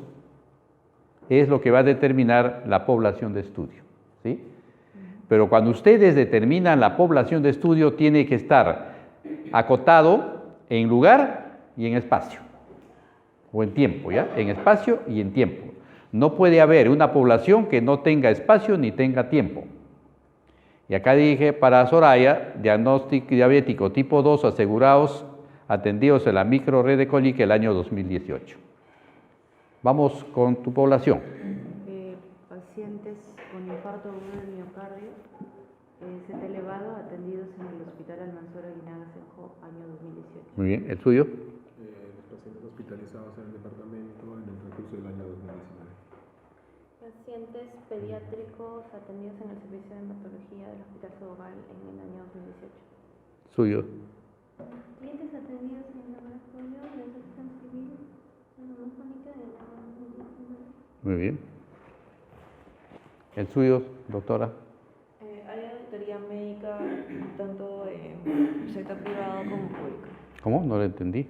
es lo que va a determinar la población de estudio, ¿sí? Pero cuando ustedes determinan la población de estudio, tiene que estar acotado en lugar y en espacio, o en tiempo, ¿ya? En espacio y en tiempo. No puede haber una población que no tenga espacio ni tenga tiempo. Y acá dije, para Soraya, diagnóstico diabético tipo 2 asegurados, atendidos en la microred de Colique el año 2018. Vamos con tu población. Pacientes con infarto agudo del miocardio, Z elevado, atendidos en el Hospital Almanzora Guinaga Senjo, año 2018. Muy bien, ¿el suyo? Los pacientes hospitalizados en el departamento en el transcurso del año 2019. Pacientes pediátricos atendidos en el servicio de hematología del Hospital Sodoval en el año 2018. Suyo. Clientes atendidos en el laboratorio de sección civil neumofónica del año 2019. Muy bien. ¿El suyo, doctora? Área de auditoría médica, tanto en sector privado como público. ¿Cómo? No lo entendí.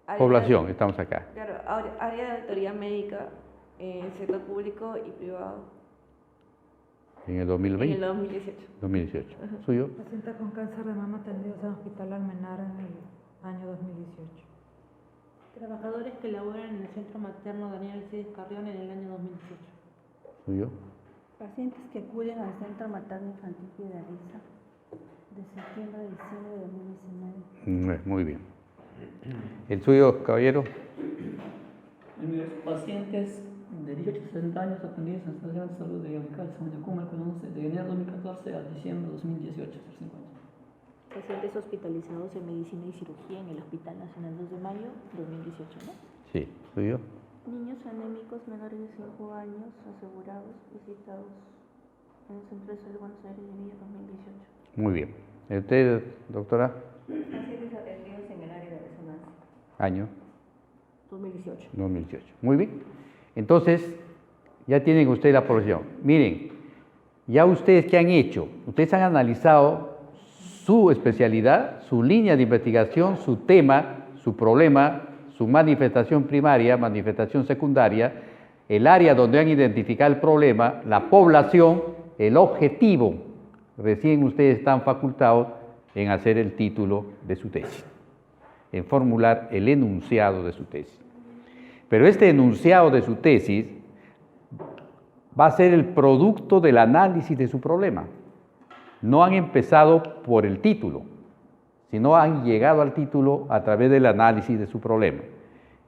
Área Población, estamos acá. Claro, área de auditoría médica en sector público y privado. ¿En el 2020? En el 2018. 2018. ¿Suyo? Paciente con cáncer de mama atendidos en el Hospital Almenar en el año 2018. Trabajadores que laboran en el Centro Materno Daniel Alcides Carrión en el año 2018. ¿Suyo? Pacientes que acuden al Centro Materno Infantil Piedaliza de septiembre a diciembre de 2019. Muy bien. ¿El suyo, caballero? Pacientes de 18 a 60 años atendidos en la Estación de Salud de Yaurical, Samayacuma, el 11 de enero de 2014 a diciembre de 2018, hace 5 años. Pacientes hospitalizados en medicina y cirugía en el Hospital Nacional 2 de Mayo 2018, ¿no? Sí, ¿suyo? Niños anémicos menores de 5 años asegurados visitados en el Centro de Salud de Buenos Aires de Villa 2018. Muy bien. ¿Usted, doctora? Pacientes atendidos en el área de resonancia. Año. 2018. 2018. Muy bien. Entonces, ya tienen ustedes la población. Miren, ya ustedes, ¿qué han hecho? Ustedes han analizado su especialidad, su línea de investigación, su tema, su problema, su manifestación primaria, manifestación secundaria, el área donde han identificado el problema, la población, el objetivo. Recién ustedes están facultados en hacer el título de su tesis, en formular el enunciado de su tesis. Pero este enunciado de su tesis va a ser el producto del análisis de su problema. No han empezado por el título, sino han llegado al título a través del análisis de su problema.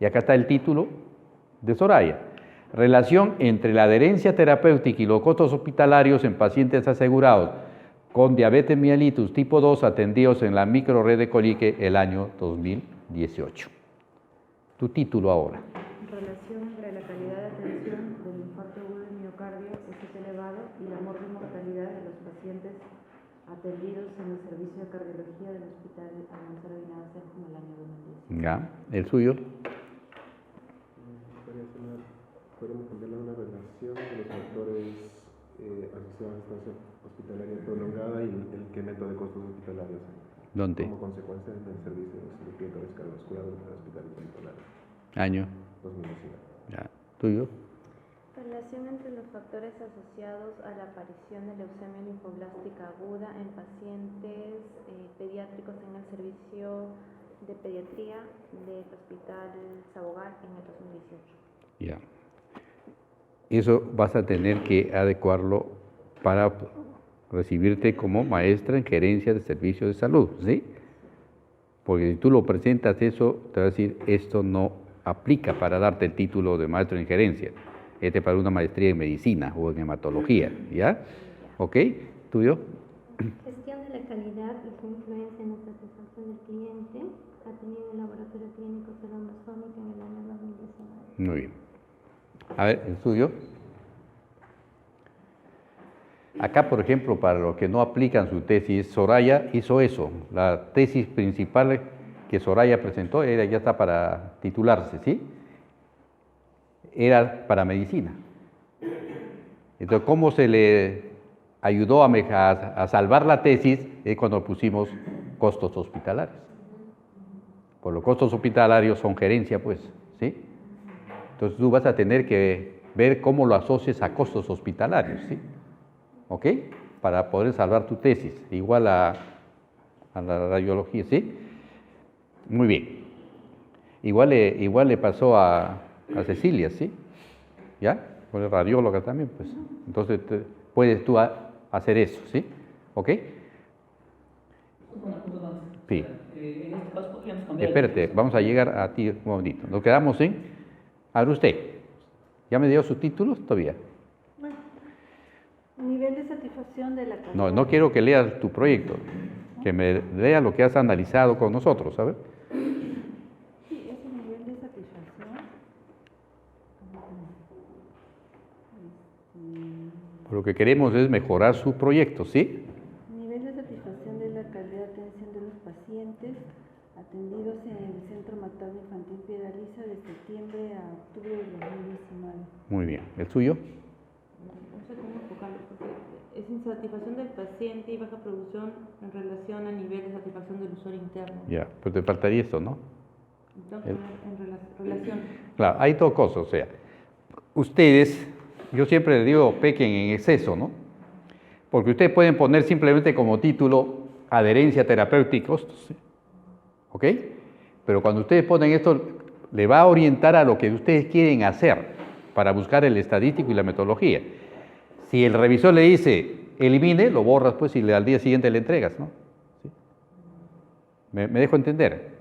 Y acá está el título de Soraya. Relación entre la adherencia terapéutica y los costos hospitalarios en pacientes asegurados con diabetes mellitus tipo 2 atendidos en la microred de Colique el año 2018. Tu título ahora. Relación entre la calidad de atención del infarto agudo de miocardio, ST elevado, y la mortalidad de los pacientes atendidos en el servicio de cardiología del Hospital Almanzora Vinasser como el año 2010. Ya, el suyo. Podríamos cambiarle una relación de los factores asociados a estancia hospitalaria prolongada y el incremento de costos hospitalarios. ¿Dónde? Como consecuencia del servicio de cirugía cardiovascular del Hospital Hospitalario. Año. 2019. Ya, tuyo. Relación entre los factores asociados a la aparición de leucemia linfoblástica aguda en pacientes pediátricos en el servicio de pediatría del Hospital Sabogal en el 2018. Ya. Eso vas a tener que adecuarlo para recibirte como maestra en gerencia de servicios de salud, ¿sí? Porque si tú lo presentas eso, te va a decir, esto no aplica para darte el título de maestro en gerencia. Este para una maestría en medicina o en hematología, ¿ya? ¿Ok? ¿Tuyo? Gestión de la calidad y su influencia en la satisfacción del cliente atendido en el laboratorio clínico Celomasónica en el año 2019. Muy bien. A ver, el suyo. Acá, por ejemplo, para los que no aplican su tesis, Soraya hizo eso. La tesis principal que Soraya presentó ya está para titularse, ¿sí? Era para medicina. Entonces, ¿cómo se le ayudó a salvar la tesis? Es cuando pusimos costos hospitalarios. Pues los costos hospitalarios son gerencia, pues, ¿sí? Entonces tú vas a tener que ver cómo lo asocias a costos hospitalarios, ¿sí? ¿Ok? Para poder salvar tu tesis, igual a la radiología, ¿sí? Muy bien. Igual le pasó a Cecilia, ¿sí? ¿Ya? Pues radióloga también, pues. Entonces puedes tú hacer eso, ¿sí? ¿Ok? Una cosa más. Sí. En este caso podríamos cambiar. Espérate, vamos a llegar a ti un momentito. Nos quedamos en... A ver usted, ¿ya me dio sus títulos todavía? Bueno, nivel de satisfacción de la calidad. No quiero que leas tu proyecto, que me lea lo que has analizado con nosotros, ¿sabes? Sí, es el nivel de satisfacción. Lo que queremos es mejorar su proyecto, ¿sí? Nivel de satisfacción de la calidad de atención de los pacientes atendidos en el Centro Materno Infantil Piedaliza de septiembre a octubre del 2019. Muy bien. ¿El suyo? No sé cómo enfocarlo, porque es insatisfacción del paciente y baja producción en relación a nivel de satisfacción del usuario interno. Ya, pues te faltaría esto, ¿no? Entonces, en relación. Claro, hay dos cosas, o sea, ustedes, yo siempre les digo, pequen en exceso, ¿no? Porque ustedes pueden poner simplemente como título adherencia terapéutica y costos, ¿sí? ¿Ok? Pero cuando ustedes ponen esto, le va a orientar a lo que ustedes quieren hacer para buscar el estadístico y la metodología. Si el revisor le dice, elimine, lo borras pues y al día siguiente le entregas, ¿no? ¿Sí? ¿Me dejo entender?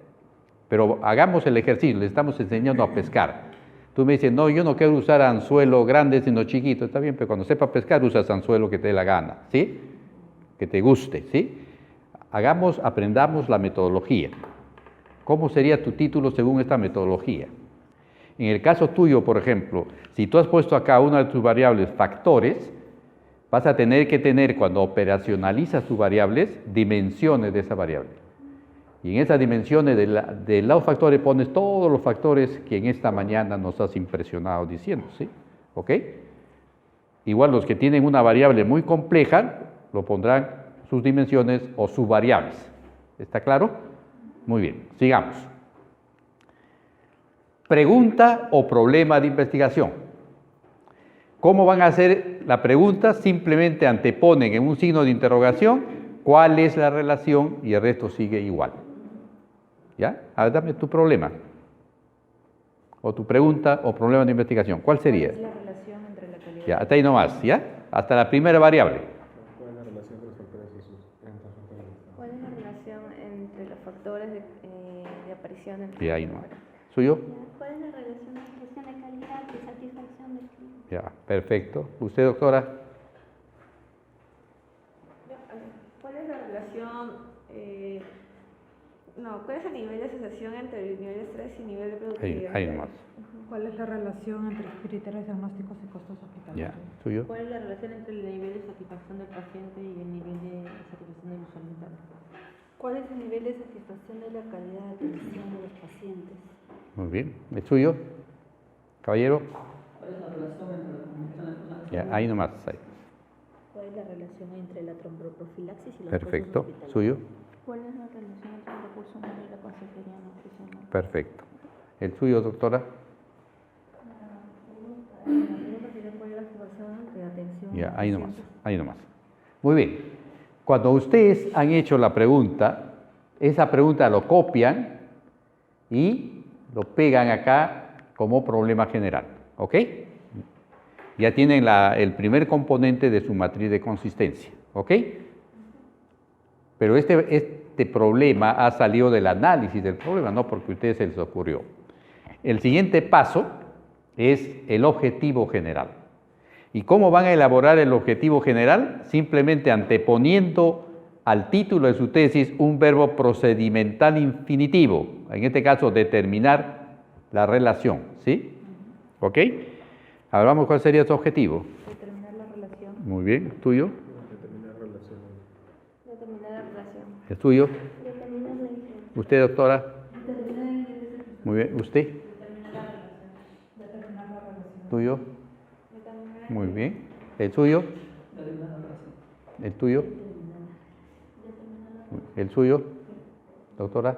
Pero hagamos el ejercicio, le estamos enseñando a pescar. Tú me dices, no, yo no quiero usar anzuelo grande, sino chiquito. Está bien, pero cuando sepa pescar, usas anzuelo que te dé la gana, ¿sí? Que te guste, ¿sí? Aprendamos la metodología. ¿Cómo sería tu título según esta metodología? En el caso tuyo, por ejemplo, si tú has puesto acá una de tus variables factores, vas a tener que tener, cuando operacionalizas tus variables, dimensiones de esa variable. Y en esas dimensiones de los factores pones todos los factores que en esta mañana nos has impresionado diciendo, ¿sí? ¿Ok? Igual los que tienen una variable muy compleja, lo pondrán sus dimensiones o subvariables. ¿Está claro? Muy bien, sigamos. Pregunta o problema de investigación. ¿Cómo van a hacer la pregunta? Simplemente anteponen en un signo de interrogación cuál es la relación y el resto sigue igual. ¿Ya? Ahora dame tu problema. O tu pregunta o problema de investigación. ¿Cuál sería? ¿Cuál es la relación entre la calidad? Ya, hasta ahí nomás, ¿ya? Hasta la primera variable. ¿Cuál es la relación de los factores ¿Cuál es la relación entre los factores de aparición del Y ahí nomás. ¿Suyo? ¿Cuál Ya, perfecto. ¿Usted, doctora? ¿Cuál es la relación, cuál es el nivel de asociación entre el nivel de estrés y el nivel de productividad? Ahí nomás. ¿Cuál es la relación entre criterios diagnósticos y costos hospitalarios? Ya, suyo. ¿Cuál es la relación entre el nivel de satisfacción del paciente y el nivel de satisfacción del usuario interno? ¿Cuál es el nivel de satisfacción de la calidad de atención de los pacientes? Muy bien. ¿El suyo? Caballero. ¿Cuál es la relación entre la comunicación de personas? Ya, ahí nomás. Ahí. ¿Cuál es la relación entre la tromboprofilaxis y los Perfecto. costos hospitalarios? ¿Suyo? ¿Cuál es la relación entre el recurso humano y la consejería nutricional? Perfecto. ¿El suyo, doctora? La pregunta sería cuál es la situación de atención. Ya, a ahí nomás. pacientes. Ahí nomás. Muy bien. Cuando ustedes han hecho la pregunta, esa pregunta lo copian y lo pegan acá como problema general. ¿Ok? Ya tienen el primer componente de su matriz de consistencia. ¿Ok? Pero este problema ha salido del análisis del problema, no porque a ustedes se les ocurrió. El siguiente paso es el objetivo general. ¿Y cómo van a elaborar el objetivo general? Simplemente anteponiendo al título de su tesis un verbo procedimental infinitivo, en este caso determinar la relación, ¿sí? ¿Ok? Ahora vamos, ¿cuál sería su objetivo? Determinar la relación. Muy bien, ¿tuyo? Determinar relación. Determinar la relación. ¿El tuyo? Determinar la diferencia. ¿Usted, doctora? Determinar el nivel de satisfacción. Muy bien, ¿usted? Determinar la relación. ¿Tuyo? Muy bien. ¿El suyo? Determinar la relación. ¿El tuyo? ¿El suyo? Doctora.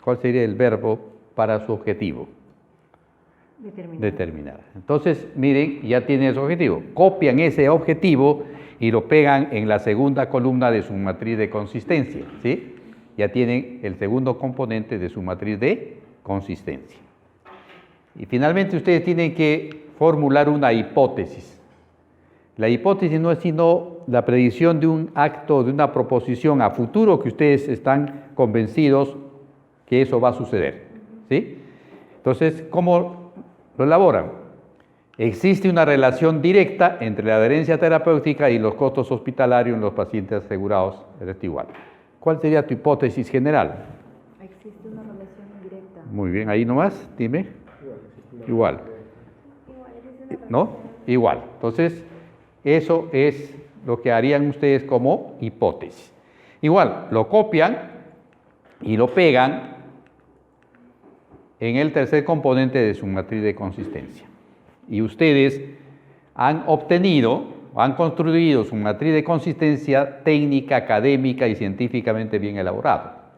¿Cuál sería el verbo para su objetivo? Determinar. Entonces, miren, ya tienen su objetivo. Copian ese objetivo y lo pegan en la segunda columna de su matriz de consistencia, ¿sí? Ya tienen el segundo componente de su matriz de consistencia. Y finalmente ustedes tienen que formular una hipótesis. La hipótesis no es sino la predicción de un acto, de una proposición a futuro que ustedes están convencidos que eso va a suceder, ¿sí? Entonces, ¿cómo lo elaboran? Existe una relación directa entre la adherencia terapéutica y los costos hospitalarios en los pacientes asegurados, es igual. ¿Cuál sería tu hipótesis general? Existe una relación directa. Muy bien, ahí nomás, dime. Igual. Igual, existe una ¿No? Igual. Entonces, eso es lo que harían ustedes como hipótesis. Igual, lo copian y lo pegan en el tercer componente de su matriz de consistencia. Y ustedes han obtenido, han construido su matriz de consistencia técnica, académica y científicamente bien elaborada.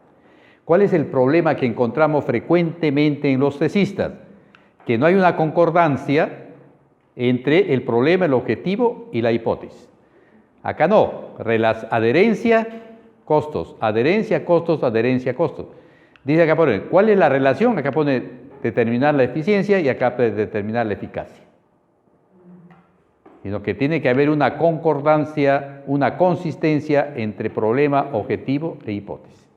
¿Cuál es el problema que encontramos frecuentemente en los tesistas? Que no hay una concordancia entre el problema, el objetivo y la hipótesis. Acá no, adherencia, costos, adherencia, costos, adherencia, costos. Dice acá pone, ¿cuál es la relación? Acá pone determinar la eficiencia y acá pone determinar la eficacia. Sino que tiene que haber una concordancia, una consistencia entre problema, objetivo e hipótesis.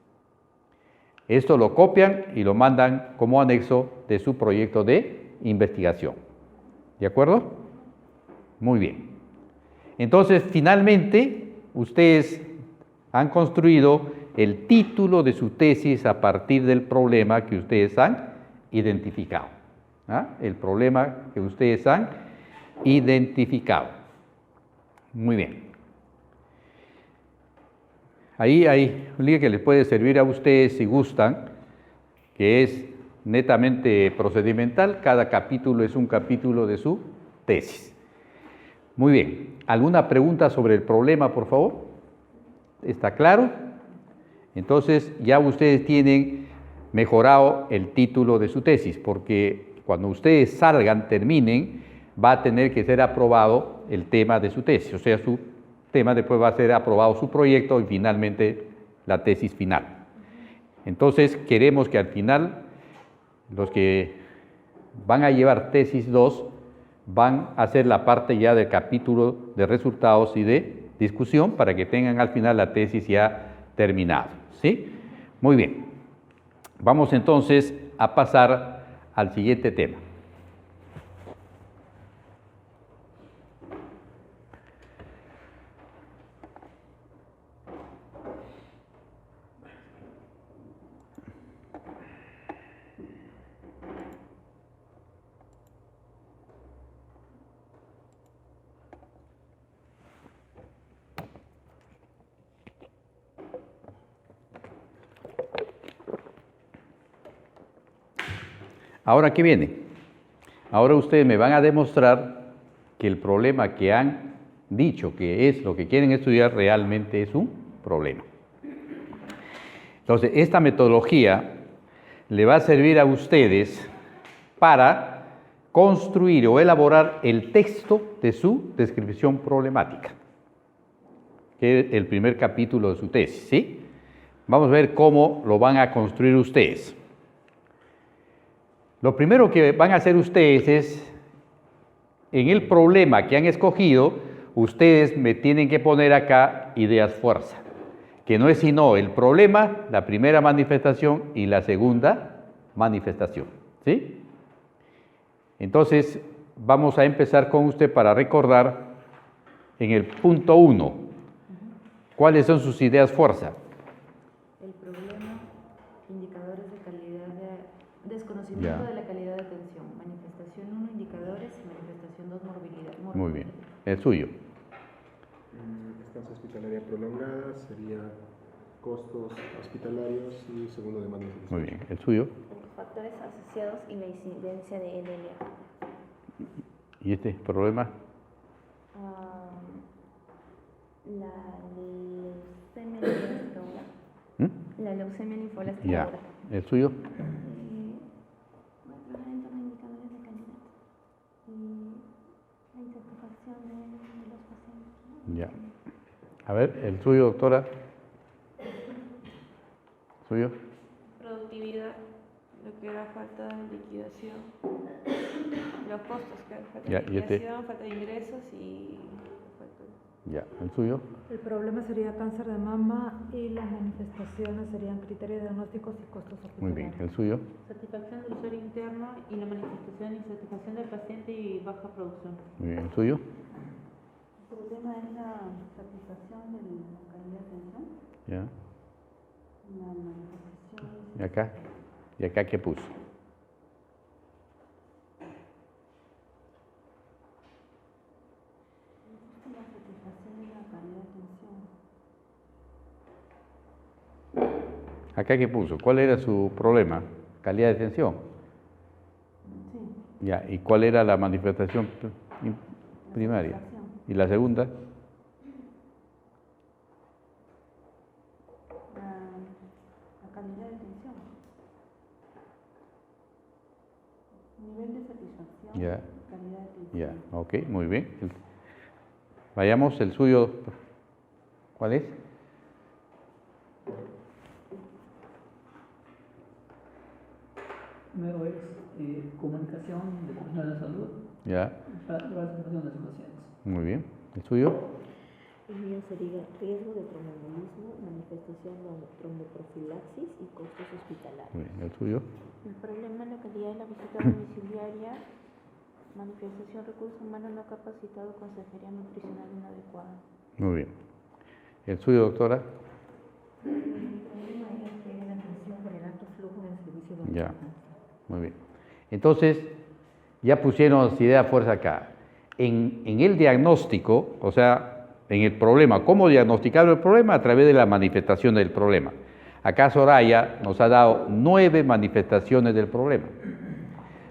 Esto lo copian y lo mandan como anexo de su proyecto de investigación. ¿De acuerdo? Muy bien. Entonces, finalmente, ustedes han construido el título de su tesis a partir del problema que ustedes han identificado. ¿Ah? El problema que ustedes han identificado. Muy bien. Ahí hay un link que les puede servir a ustedes si gustan, que es netamente procedimental. Cada capítulo es un capítulo de su tesis. Muy bien. ¿Alguna pregunta sobre el problema, por favor? ¿Está claro? Entonces ya ustedes tienen mejorado el título de su tesis, porque cuando ustedes salgan, terminen, va a tener que ser aprobado el tema de su tesis, o sea, su tema después va a ser aprobado su proyecto y finalmente la tesis final. Entonces queremos que al final los que van a llevar tesis 2 van a hacer la parte ya del capítulo de resultados y de discusión para que tengan al final la tesis ya terminada, ¿sí? Muy bien. Vamos entonces a pasar al siguiente tema. Ahora, ¿qué viene? Ahora ustedes me van a demostrar que el problema que han dicho que es lo que quieren estudiar realmente es un problema. Entonces, esta metodología le va a servir a ustedes para construir o elaborar el texto de su descripción problemática, que es el primer capítulo de su tesis, ¿sí? Vamos a ver cómo lo van a construir ustedes. Lo primero que van a hacer ustedes es, en el problema que han escogido, ustedes me tienen que poner acá ideas fuerza, que no es sino el problema, la primera manifestación y la segunda manifestación, ¿sí? Entonces, vamos a empezar con usted para recordar en el punto 1, ¿cuáles son sus ideas fuerza? El problema, indicadores de calidad desconocimiento de la calidad de atención. Manifestación 1, indicadores, manifestación 2, morbilidad. Muy bien, el suyo. Estancia hospitalaria prolongada sería costos hospitalarios y segundo demanda. Muy bien, el suyo. Factores asociados y la incidencia de LLA. ¿Y este problema? La leucemia linfoblástica aguda. La leucemia linfoblástica Ya, aguda. el suyo. Trabajar en torno a indicadores de calidad y la insatisfacción de los pacientes. Ya. A ver, el suyo, doctora. ¿Suyo? Productividad, lo que era falta de liquidación, los costos, que era falta Ya, de ¿y este? liquidación, falta de ingresos y Ya, el suyo. El problema sería cáncer de mama y las manifestaciones serían criterios diagnósticos y costos hospitalarios. Muy bien, el suyo. Satisfacción del usuario interno y la manifestación y satisfacción del paciente y baja producción. Muy bien, el suyo. El problema es la satisfacción de la calidad de atención, Ya. la manifestación. ¿Y acá? ¿Y acá qué puso? La satisfacción de la calidad de atención. ¿Acá qué puso? ¿Cuál era su problema? Calidad de atención. Sí. Ya, ¿y cuál era la manifestación primaria? ¿Y la segunda? La calidad de atención. Nivel de satisfacción. Ya. Calidad de atención. Ya, ok, muy bien. Vayamos, el suyo, ¿cuál es? Primero es comunicación de profesionales de salud, Ya, la satisfacción de sus pacientes. muy bien. ¿El suyo? El mío sería riesgo de tromboembolismo, manifestación de tromboprofilaxis y costos hospitalarios. Muy bien. ¿El suyo? El problema, la calidad de la visita domiciliaria, manifestación recursos humanos no capacitado, consejería nutricional inadecuada. Muy bien. ¿El suyo, doctora? El problema es la atención por el alto flujo en el servicio de Ya, muy bien. Entonces, ya pusieron idea fuerza acá. En el diagnóstico, o sea, en el problema, ¿cómo diagnosticar el problema? A través de la manifestación del problema. Acá Soraya nos ha dado 9 manifestaciones del problema.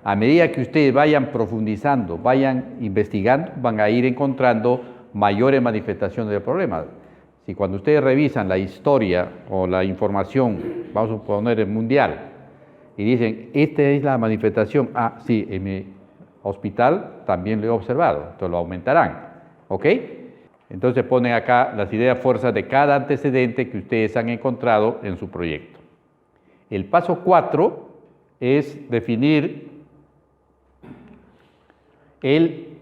A medida que ustedes vayan profundizando, vayan investigando, van a ir encontrando mayores manifestaciones del problema. Si cuando ustedes revisan la historia o la información, vamos a poner el mundial, y dicen, esta es la manifestación, sí, en mi hospital también lo he observado, entonces lo aumentarán, ¿ok? Entonces ponen acá las ideas fuerzas de cada antecedente que ustedes han encontrado en su proyecto. El paso 4 es definir el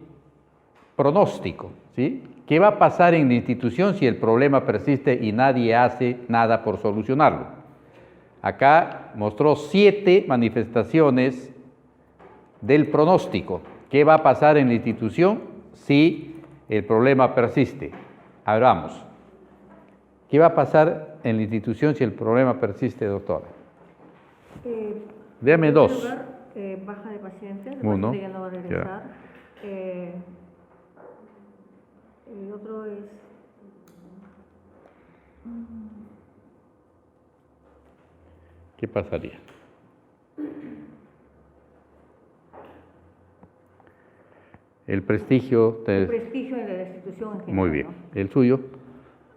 pronóstico, ¿sí? ¿Qué va a pasar en la institución si el problema persiste y nadie hace nada por solucionarlo? Acá mostró 7 manifestaciones del pronóstico. ¿Qué va a pasar en la institución si el problema persiste? A ver, vamos. ¿Qué va a pasar en la institución si el problema persiste, doctora? Déjame 2. Baja de pacientes, el Uno. paciente ya no va a regresar. El otro es ¿Qué pasaría? El prestigio. El prestigio de la institución en general. Muy bien. ¿no? El suyo.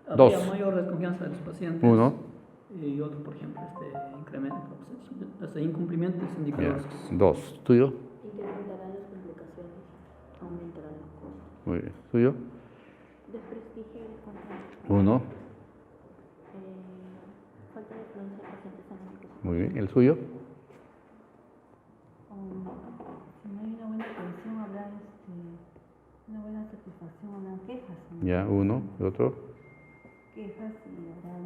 Habría 2. mayor desconfianza de los pacientes. 1. Y otro, por ejemplo, incremento, incumplimiento de los Ya. indicadores. 2. Tuyo. Incrementarán las complicaciones, aumentarán los costos. Muy bien. Suyo. Desprestigio y desconfianza. 1. Falta de afluencia de pacientes análicos. Muy bien. El suyo. Si no hay una buena atención, habrá una buena satisfacción, habrán quejas. ¿no? Ya. 1. ¿Y otro? Quejas y habrá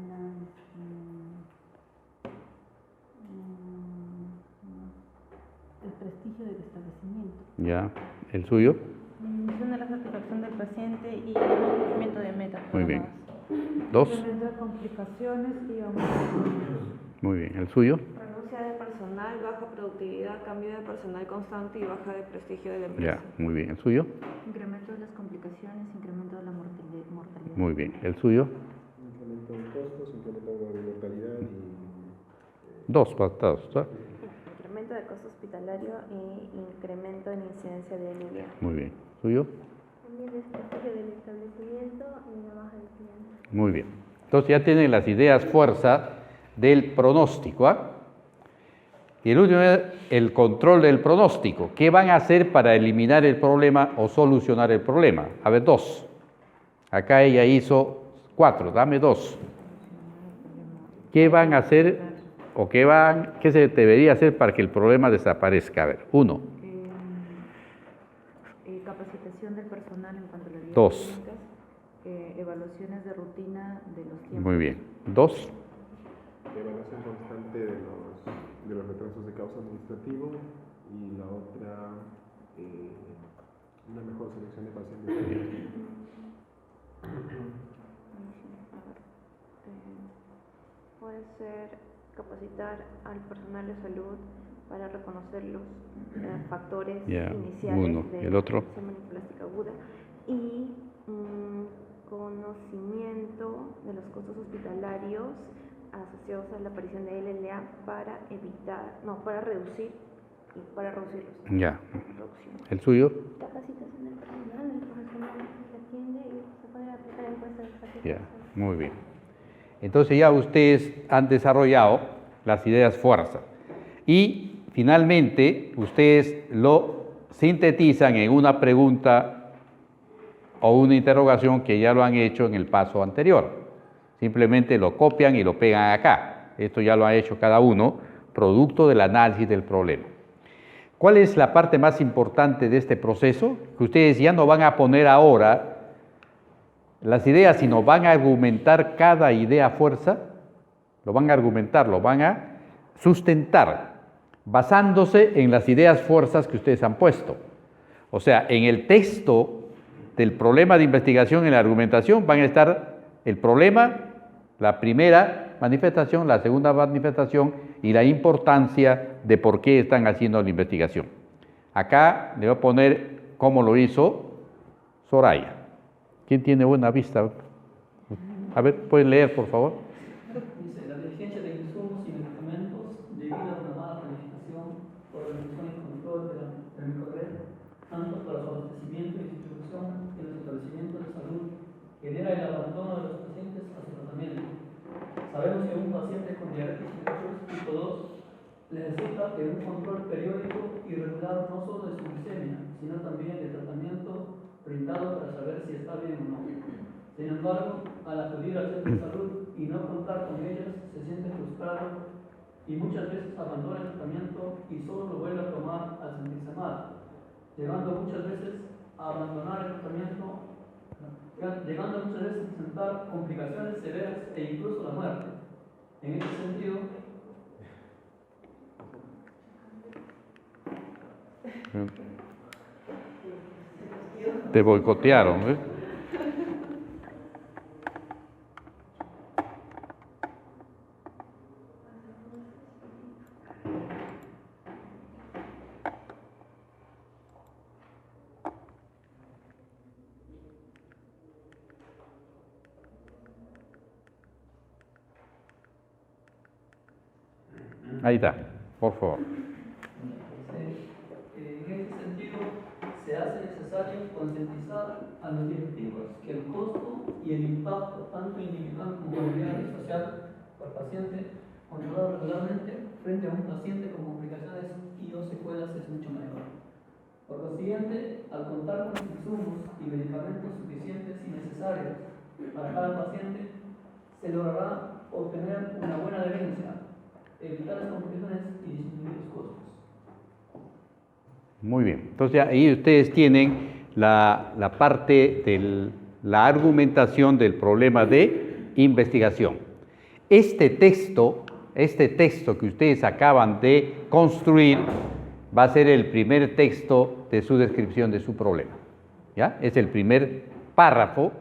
el prestigio del establecimiento. Ya. El suyo. Disminución de la satisfacción del paciente y el cumplimiento de metas. Muy bien. programadas. 2. Incremento de complicaciones y aumento de costos. Muy bien. El suyo. Renuncia de personal, baja productividad, cambio de personal constante y baja de prestigio de la empresa. Ya. Muy bien. El suyo. Incremento de las complicaciones, incremento de la mortalidad. Muy bien. El suyo. Incremento de costos, incremento de mortalidad y 2 patados. Incremento del costo hospitalario e incremento en incidencia de anemia. Muy bien. ¿Suyo? También desprestigio del establecimiento y la baja de clientes. Muy bien. Entonces ya tienen las ideas fuerza del pronóstico. ¿Ah? Y el último es el control del pronóstico. ¿Qué van a hacer para eliminar el problema o solucionar el problema? A ver, 2. Acá ella hizo 4. Dame 2. ¿Qué van a hacer o qué se debería hacer para que el problema desaparezca? A ver, 1. Capacitación del personal en cuanto a las guías 2. clínicas, evaluaciones de rutina de los tiempos. Muy bien. 2. evaluación constante de los retrasos de causa administrativo y la otra, una mejor selección de pacientes. Puede ser capacitar al personal de salud para reconocer los factores iniciales uno. de ¿El otro? leucemia linfoblástica aguda y conocimiento de los costos hospitalarios asociados a la aparición de LLA para reducirlos. Ya. ¿El suyo? Capacitación del personal, el profesional que atiende y se puede aplicar encuestas de Ya. satisfacción. Muy bien. Entonces ya ustedes han desarrollado las ideas fuerza. Y finalmente ustedes lo sintetizan en una pregunta o una interrogación que ya lo han hecho en el paso anterior. Simplemente lo copian y lo pegan acá. Esto ya lo ha hecho cada uno, producto del análisis del problema. ¿Cuál es la parte más importante de este proceso? Que ustedes ya no van a poner ahora las ideas, sino van a argumentar cada idea fuerza, lo van a argumentar, lo van a sustentar, basándose en las ideas fuerzas que ustedes han puesto. O sea, en el texto del problema de investigación, en la argumentación, van a estar el problema, la primera manifestación, la segunda manifestación y la importancia de por qué están haciendo la investigación. Acá le voy a poner cómo lo hizo Soraya. ¿Quién tiene buena vista? A ver, ¿pueden leer, por favor? Dice, la deficiencia de insumos y medicamentos debido a una mala planificación, organización y control del microred, tanto para su abastecimiento y distribución en los establecimientos de salud, genera el abandono de los pacientes a su tratamiento. Sabemos que un paciente con diabetes mellitus tipo 2 necesita de un control periódico y regular no solo de su glicemia, sino también de tratamiento brindado para saber si está bien o no. Sin embargo, al acudir al centro de salud y no contar con ellas, se siente frustrado y muchas veces abandona el tratamiento y solo lo vuelve a tomar al sentirse mal, llegando muchas veces a abandonar el tratamiento, llegando muchas veces a presentar complicaciones severas e incluso la muerte. En ese sentido, Te boicotearon, ¿eh? Ahí está, por favor. en ese sentido, se hace necesario concientizar a los directivos que el costo y el impacto, tanto individual como familiar y social, por paciente controlado regularmente frente a un paciente con complicaciones y o secuelas es mucho mayor. Por consiguiente, al contar con los insumos y medicamentos suficientes y necesarios para cada paciente, se logrará obtener una buena adherencia, evitar las complicaciones y disminuir los costos. Muy bien, entonces ahí ustedes tienen la parte de la argumentación del problema de investigación. Este texto que ustedes acaban de construir va a ser el primer texto de su descripción de su problema. ¿Ya? Es el primer párrafo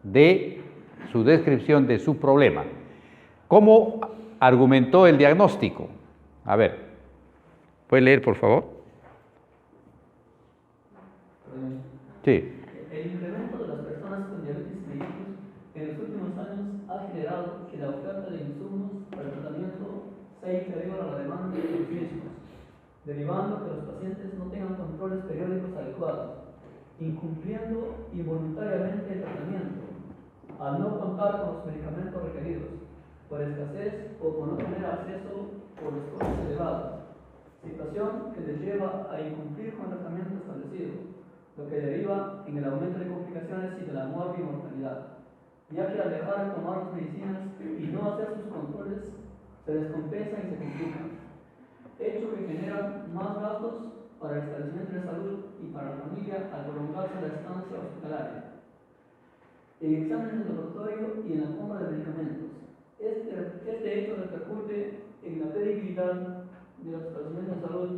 de su descripción de su problema. ¿Cómo argumentó el diagnóstico? A ver, ¿puede leer, por favor? Sí. El incremento de las personas con diabetes mellitus en los últimos años ha generado que la oferta de insumos para el tratamiento sea inferior a la demanda de los mismos, derivando que los pacientes no tengan controles periódicos adecuados, incumpliendo involuntariamente el tratamiento, al no contar con los medicamentos requeridos, por escasez o por no tener acceso por los costos elevados, situación que les lleva a incumplir con el tratamiento establecido, lo que deriva en el aumento de complicaciones y de la muerte y mortalidad, ya que al dejar de tomar las medicinas y no hacer sus controles, se descompensan y se complican, hecho que genera más gastos para el establecimiento de salud y para la familia al prolongarse la estancia hospitalaria. En exámenes de laboratorio y en la compra de medicamentos, este hecho repercute en la credibilidad de los establecimientos de salud,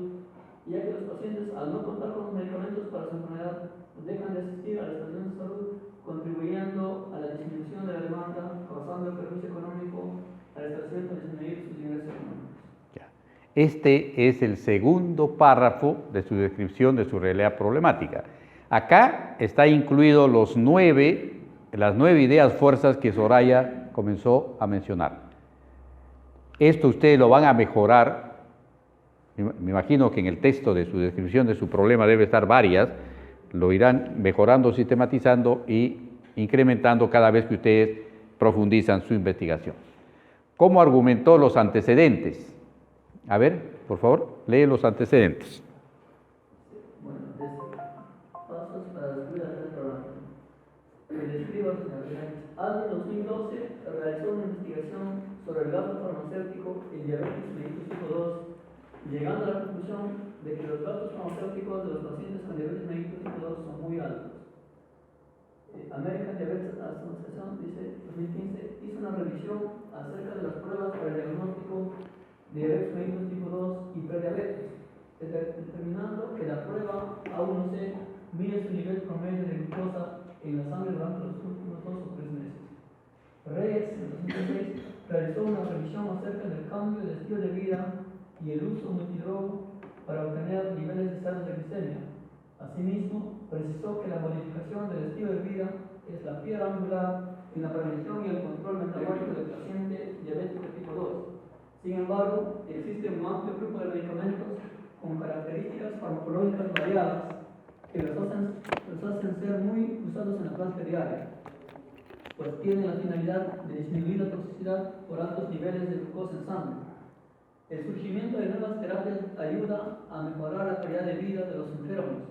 ya que los pacientes, al no contar con los medicamentos para su enfermedad, dejan de asistir a la estación de salud, contribuyendo a la disminución de la demanda, causando el perjuicio económico al establecimiento de disminuir sus ingresos económicos. Este es el segundo párrafo de su descripción de su realidad problemática. Acá está incluido las 9 ideas fuerzas que Soraya comenzó a mencionar. Esto ustedes lo van a mejorar. Me imagino que en el texto de su descripción de su problema debe estar varias, lo irán mejorando, sistematizando y incrementando cada vez que ustedes profundizan su investigación. ¿Cómo argumentó los antecedentes? A ver, por favor, lee los antecedentes. Bueno, pasos para descubrir el programa. Que describa, Aldo en 2012 realizó una investigación sobre el gasto farmacéutico en diabetes mellitus tipo 2, llegando a la conclusión de que los gastos farmacéuticos de los pacientes con diabetes mellitus tipo 2 son muy altos. American Diabetes Association, dice, 2015, hizo una revisión acerca de las pruebas para el diagnóstico de diabetes mellitus tipo 2 y prediabetes, determinando que la prueba A1C mide su nivel promedio de glucosa en la sangre durante los últimos 2 o 3 meses. Reyes, en 2006, realizó una revisión acerca del cambio de estilo de vida y el uso multidrogo para obtener niveles estables de glicemia. Asimismo, precisó que la modificación del estilo de vida es la piedra angular en la prevención y el control metabólico del paciente diabético tipo 2. Sin embargo, existe un amplio grupo de medicamentos con características farmacológicas variadas que los hacen ser muy usados en la práctica diaria, pues tienen la finalidad de disminuir la toxicidad por altos niveles de glucosa en sangre. El surgimiento de nuevas terapias ayuda a mejorar la calidad de vida de los enfermos,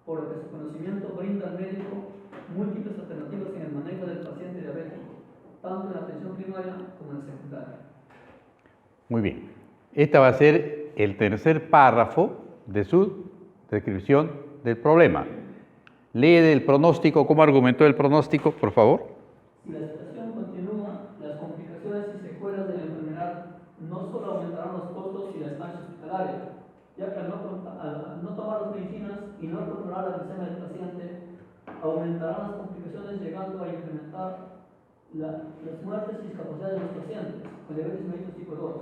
por lo que su conocimiento brinda al médico múltiples alternativas en el manejo del paciente diabético, tanto en la atención primaria como en la secundaria. Muy bien. Este va a ser el tercer párrafo de su descripción del problema. Lee del pronóstico, ¿cómo argumentó el pronóstico, por favor? Si la situación continúa, las complicaciones y secuelas de la enfermedad no solo aumentarán los costos y la estancia hospitalaria, ya que al no tomar las medicinas y no controlar la glicemia del paciente, aumentarán las complicaciones llegando a incrementar las muertes y discapacidades de los pacientes con diabetes mellitus tipo 2,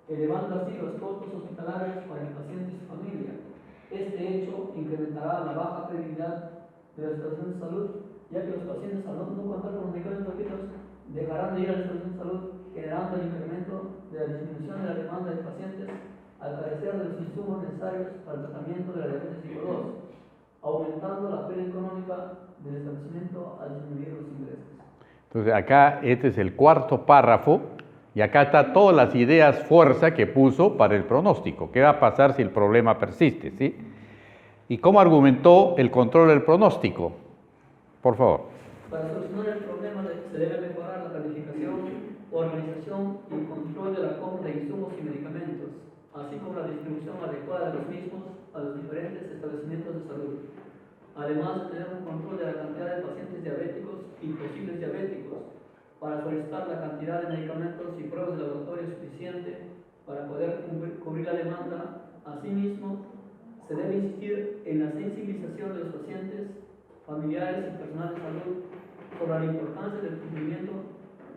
elevando así los costos hospitalarios para el paciente y su familia. Este hecho incrementará la baja credibilidad de la estación de salud, ya que los pacientes al no contar con los medicamentos gratuitos dejarán de ir a la estación de salud, generando el incremento de la disminución de la demanda de pacientes al carecer de los insumos necesarios para el tratamiento de la diabetes tipo 2. aumentando la pena económica del establecimiento al disminuir los ingresos. Entonces acá este es el cuarto párrafo y acá está todas las ideas fuerza que puso para el pronóstico. ¿Qué va a pasar si el problema persiste? ¿Sí? ¿Y cómo argumentó el control del pronóstico? Por favor. Para solucionar el problema se debe mejorar la planificación, organización y control de la compra de insumos y medicamentos, así como la distribución adecuada de los mismos a los diferentes establecimientos de salud. Además de tener un control de la cantidad de pacientes diabéticos y posibles diabéticos, para solicitar la cantidad de medicamentos y pruebas de laboratorio suficiente para poder cubrir la demanda. Asimismo, se debe insistir en la sensibilización de los pacientes, familiares y personal de salud sobre la importancia del cumplimiento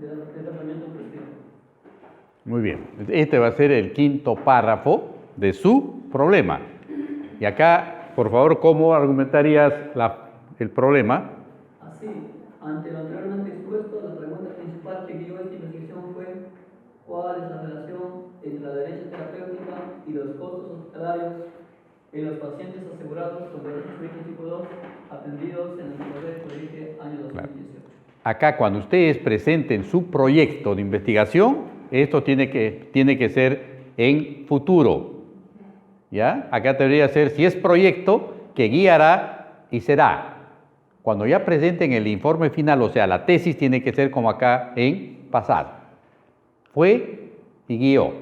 del tratamiento prescrito. Muy bien, este va a ser el quinto párrafo de su problema. Y acá, por favor, ¿cómo argumentarías el problema? Así, ante lo anteriormente expuesto, la pregunta principal que guió esta investigación fue ¿cuál es la relación entre la adherencia terapéutica y los costos hospitalarios en los pacientes asegurados con diabetes tipo 2 atendidos en el proyecto de dije año 2018? Acá, cuando ustedes presenten su proyecto de investigación, esto tiene que ser en futuro. ¿Ya? Acá debería ser, si es proyecto, que guiará y será. Cuando ya presenten el informe final, o sea, la tesis tiene que ser como acá en pasado. Fue y guió.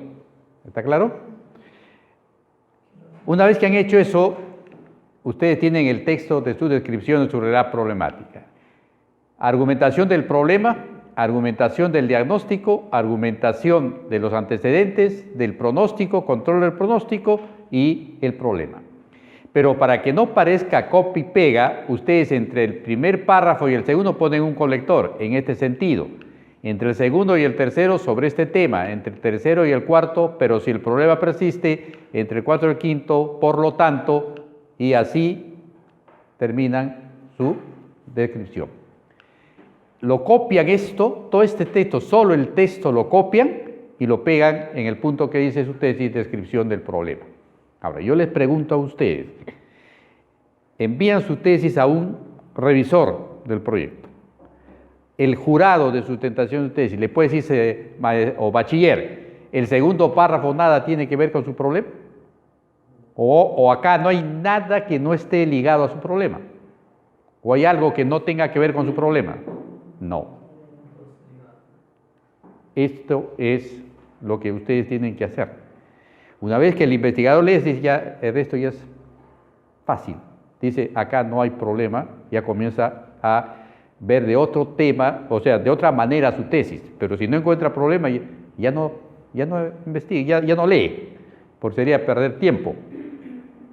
¿Está claro? Una vez que han hecho eso, ustedes tienen el texto de su descripción de su realidad problemática. Argumentación del problema, argumentación del diagnóstico, argumentación de los antecedentes, del pronóstico, control del pronóstico y el problema. Pero para que no parezca copia y pega, ustedes entre el primer párrafo y el segundo ponen un colector en este sentido. Entre el segundo y el tercero sobre este tema, entre el tercero y el cuarto, pero si el problema persiste, entre el cuarto y el quinto, por lo tanto, y así terminan su descripción. Lo copian esto, todo este texto, solo el texto lo copian y lo pegan en el punto que dice su tesis, descripción del problema. Ahora, yo les pregunto a ustedes, envían su tesis a un revisor del proyecto. El jurado de sustentación de tesis le puede decir, o bachiller, el segundo párrafo nada tiene que ver con su problema. O acá no hay nada que no esté ligado a su problema. O hay algo que no tenga que ver con su problema. No. Esto es lo que ustedes tienen que hacer. Una vez que el investigador lee, dice ya, el resto ya es fácil. Dice, acá no hay problema, ya comienza a ver de otro tema, o sea, de otra manera su tesis. Pero si no encuentra problema, ya no investiga, ya no lee, porque sería perder tiempo.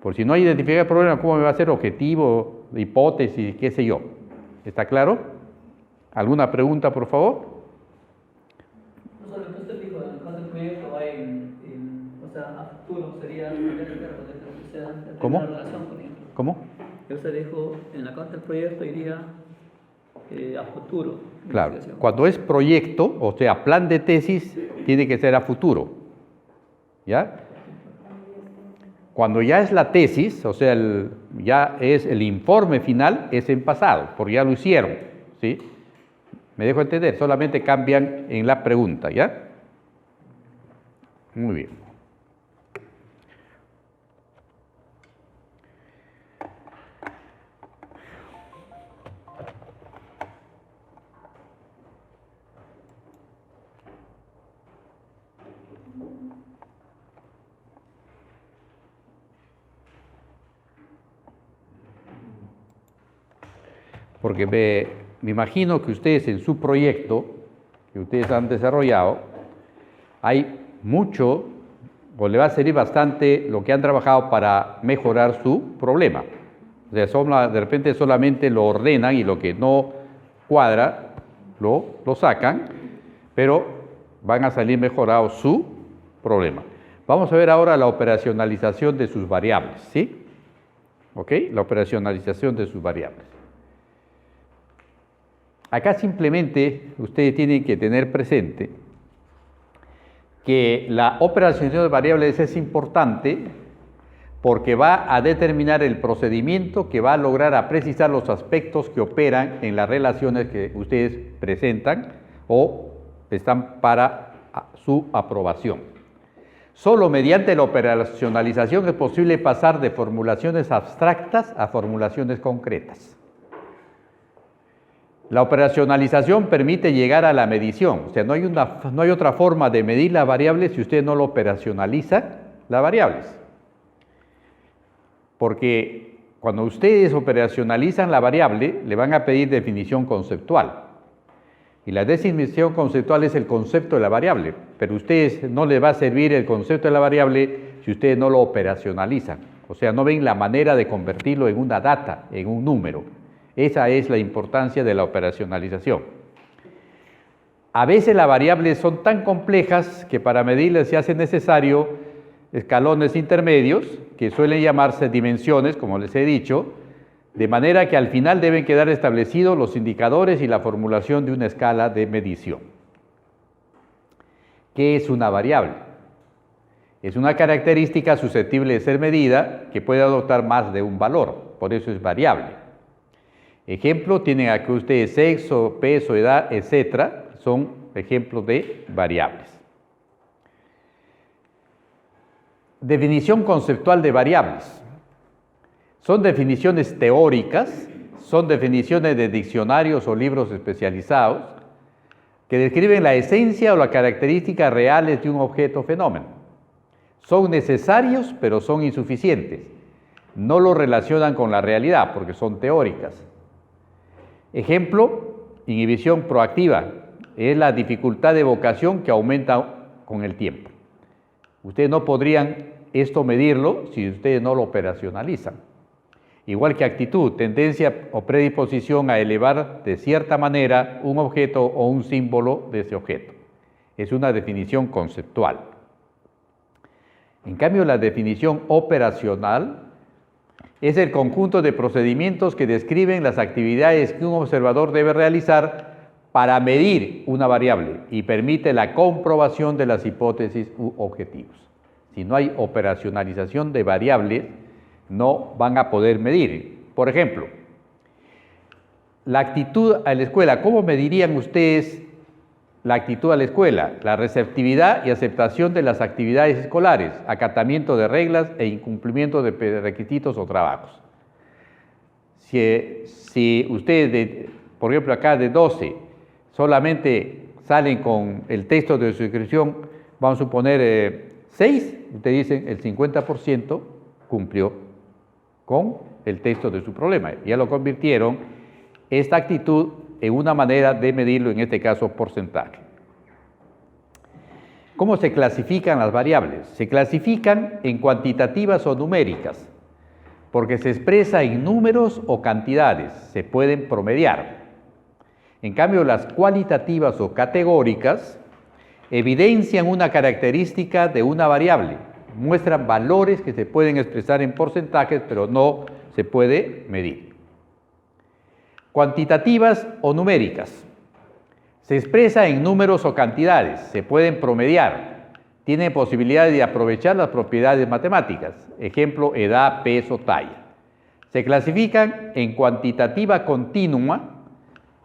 Por si no identifica el problema, ¿cómo me va a hacer objetivo, hipótesis, qué sé yo? ¿Está claro? ¿Alguna pregunta, por favor? No solo que usted dijo, en el caso del proyecto hay, o sea, a futuro sería, ¿Cómo? relación con ello. ¿Cómo? Usted dijo, en la carta del proyecto iría a futuro. Claro, cuando es proyecto, o sea, plan de tesis, tiene que ser a futuro. ¿Ya? Cuando ya es la tesis, o sea, ya es el informe final, es en pasado, porque ya lo hicieron. ¿Sí? ¿Me dejo entender? Solamente cambian en la pregunta, ¿ya? Muy bien. Porque me imagino que ustedes en su proyecto, que ustedes han desarrollado, hay mucho, o le va a servir bastante lo que han trabajado para mejorar su problema. O sea, de repente solamente lo ordenan y lo que no cuadra lo sacan, pero van a salir mejorados su problema. Vamos a ver ahora la operacionalización de sus variables, ¿sí? ¿Ok? La operacionalización de sus variables. Acá simplemente ustedes tienen que tener presente que la operacionalización de variables es importante porque va a determinar el procedimiento que va a lograr a precisar los aspectos que operan en las relaciones que ustedes presentan o están para su aprobación. Solo mediante la operacionalización es posible pasar de formulaciones abstractas a formulaciones concretas. La operacionalización permite llegar a la medición, o sea, no hay otra forma de medir la variable si usted no lo operacionaliza las variables. Porque cuando ustedes operacionalizan la variable, le van a pedir definición conceptual. Y la definición conceptual es el concepto de la variable, pero a ustedes no les va a servir el concepto de la variable si ustedes no lo operacionalizan. O sea, no ven la manera de convertirlo en una data, en un número. Esa es la importancia de la operacionalización. A veces las variables son tan complejas que para medirlas se hace necesario escalones intermedios, que suelen llamarse dimensiones, como les he dicho, de manera que al final deben quedar establecidos los indicadores y la formulación de una escala de medición. ¿Qué es una variable? Es una característica susceptible de ser medida que puede adoptar más de un valor, por eso es variable. Ejemplo, tienen aquí ustedes sexo, peso, edad, etcétera, son ejemplos de variables. Definición conceptual de variables. Son definiciones teóricas, son definiciones de diccionarios o libros especializados que describen la esencia o las características reales de un objeto o fenómeno. Son necesarios, pero son insuficientes. No lo relacionan con la realidad porque son teóricas. Ejemplo, inhibición proactiva. Es la dificultad de evocación que aumenta con el tiempo. Ustedes no podrían esto medirlo si ustedes no lo operacionalizan. Igual que actitud, tendencia o predisposición a elevar de cierta manera un objeto o un símbolo de ese objeto. Es una definición conceptual. En cambio, la definición operacional es el conjunto de procedimientos que describen las actividades que un observador debe realizar para medir una variable y permite la comprobación de las hipótesis u objetivos. Si no hay operacionalización de variables, no van a poder medir. Por ejemplo, la actitud a la escuela. ¿Cómo medirían ustedes la actitud a la escuela? La receptividad y aceptación de las actividades escolares, acatamiento de reglas e incumplimiento de requisitos o trabajos. Si ustedes, por ejemplo, acá de 12, solamente salen con el texto de su inscripción, vamos a suponer 6, ustedes dicen el 50% cumplió con el texto de su problema. Ya lo convirtieron esta actitud en una manera de medirlo, en este caso porcentaje. ¿Cómo se clasifican las variables? Se clasifican en cuantitativas o numéricas, porque se expresa en números o cantidades, se pueden promediar. En cambio, las cualitativas o categóricas evidencian una característica de una variable, muestran valores que se pueden expresar en porcentajes, pero no se puede medir. Cuantitativas o numéricas. Se expresa en números o cantidades, se pueden promediar, tienen posibilidades de aprovechar las propiedades matemáticas, ejemplo, edad, peso, talla. Se clasifican en cuantitativa continua,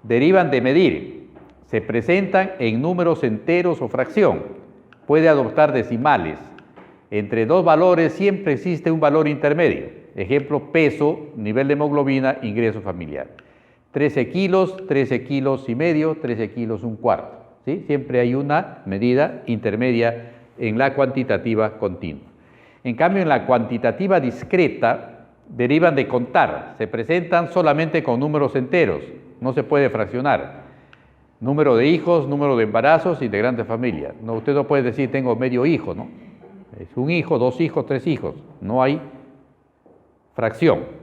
derivan de medir, se presentan en números enteros o fracción, puede adoptar decimales. Entre dos valores siempre existe un valor intermedio, ejemplo, peso, nivel de hemoglobina, ingreso familiar. 13 kilos y medio, 13 kilos un cuarto. ¿Sí? Siempre hay una medida intermedia en la cuantitativa continua. En cambio, en la cuantitativa discreta, derivan de contar, se presentan solamente con números enteros, no se puede fraccionar. Número de hijos, número de embarazos, integrantes de familia. No, usted no puede decir tengo medio hijo, ¿no? Es un hijo, 2 hijos, 3 hijos. No hay fracción.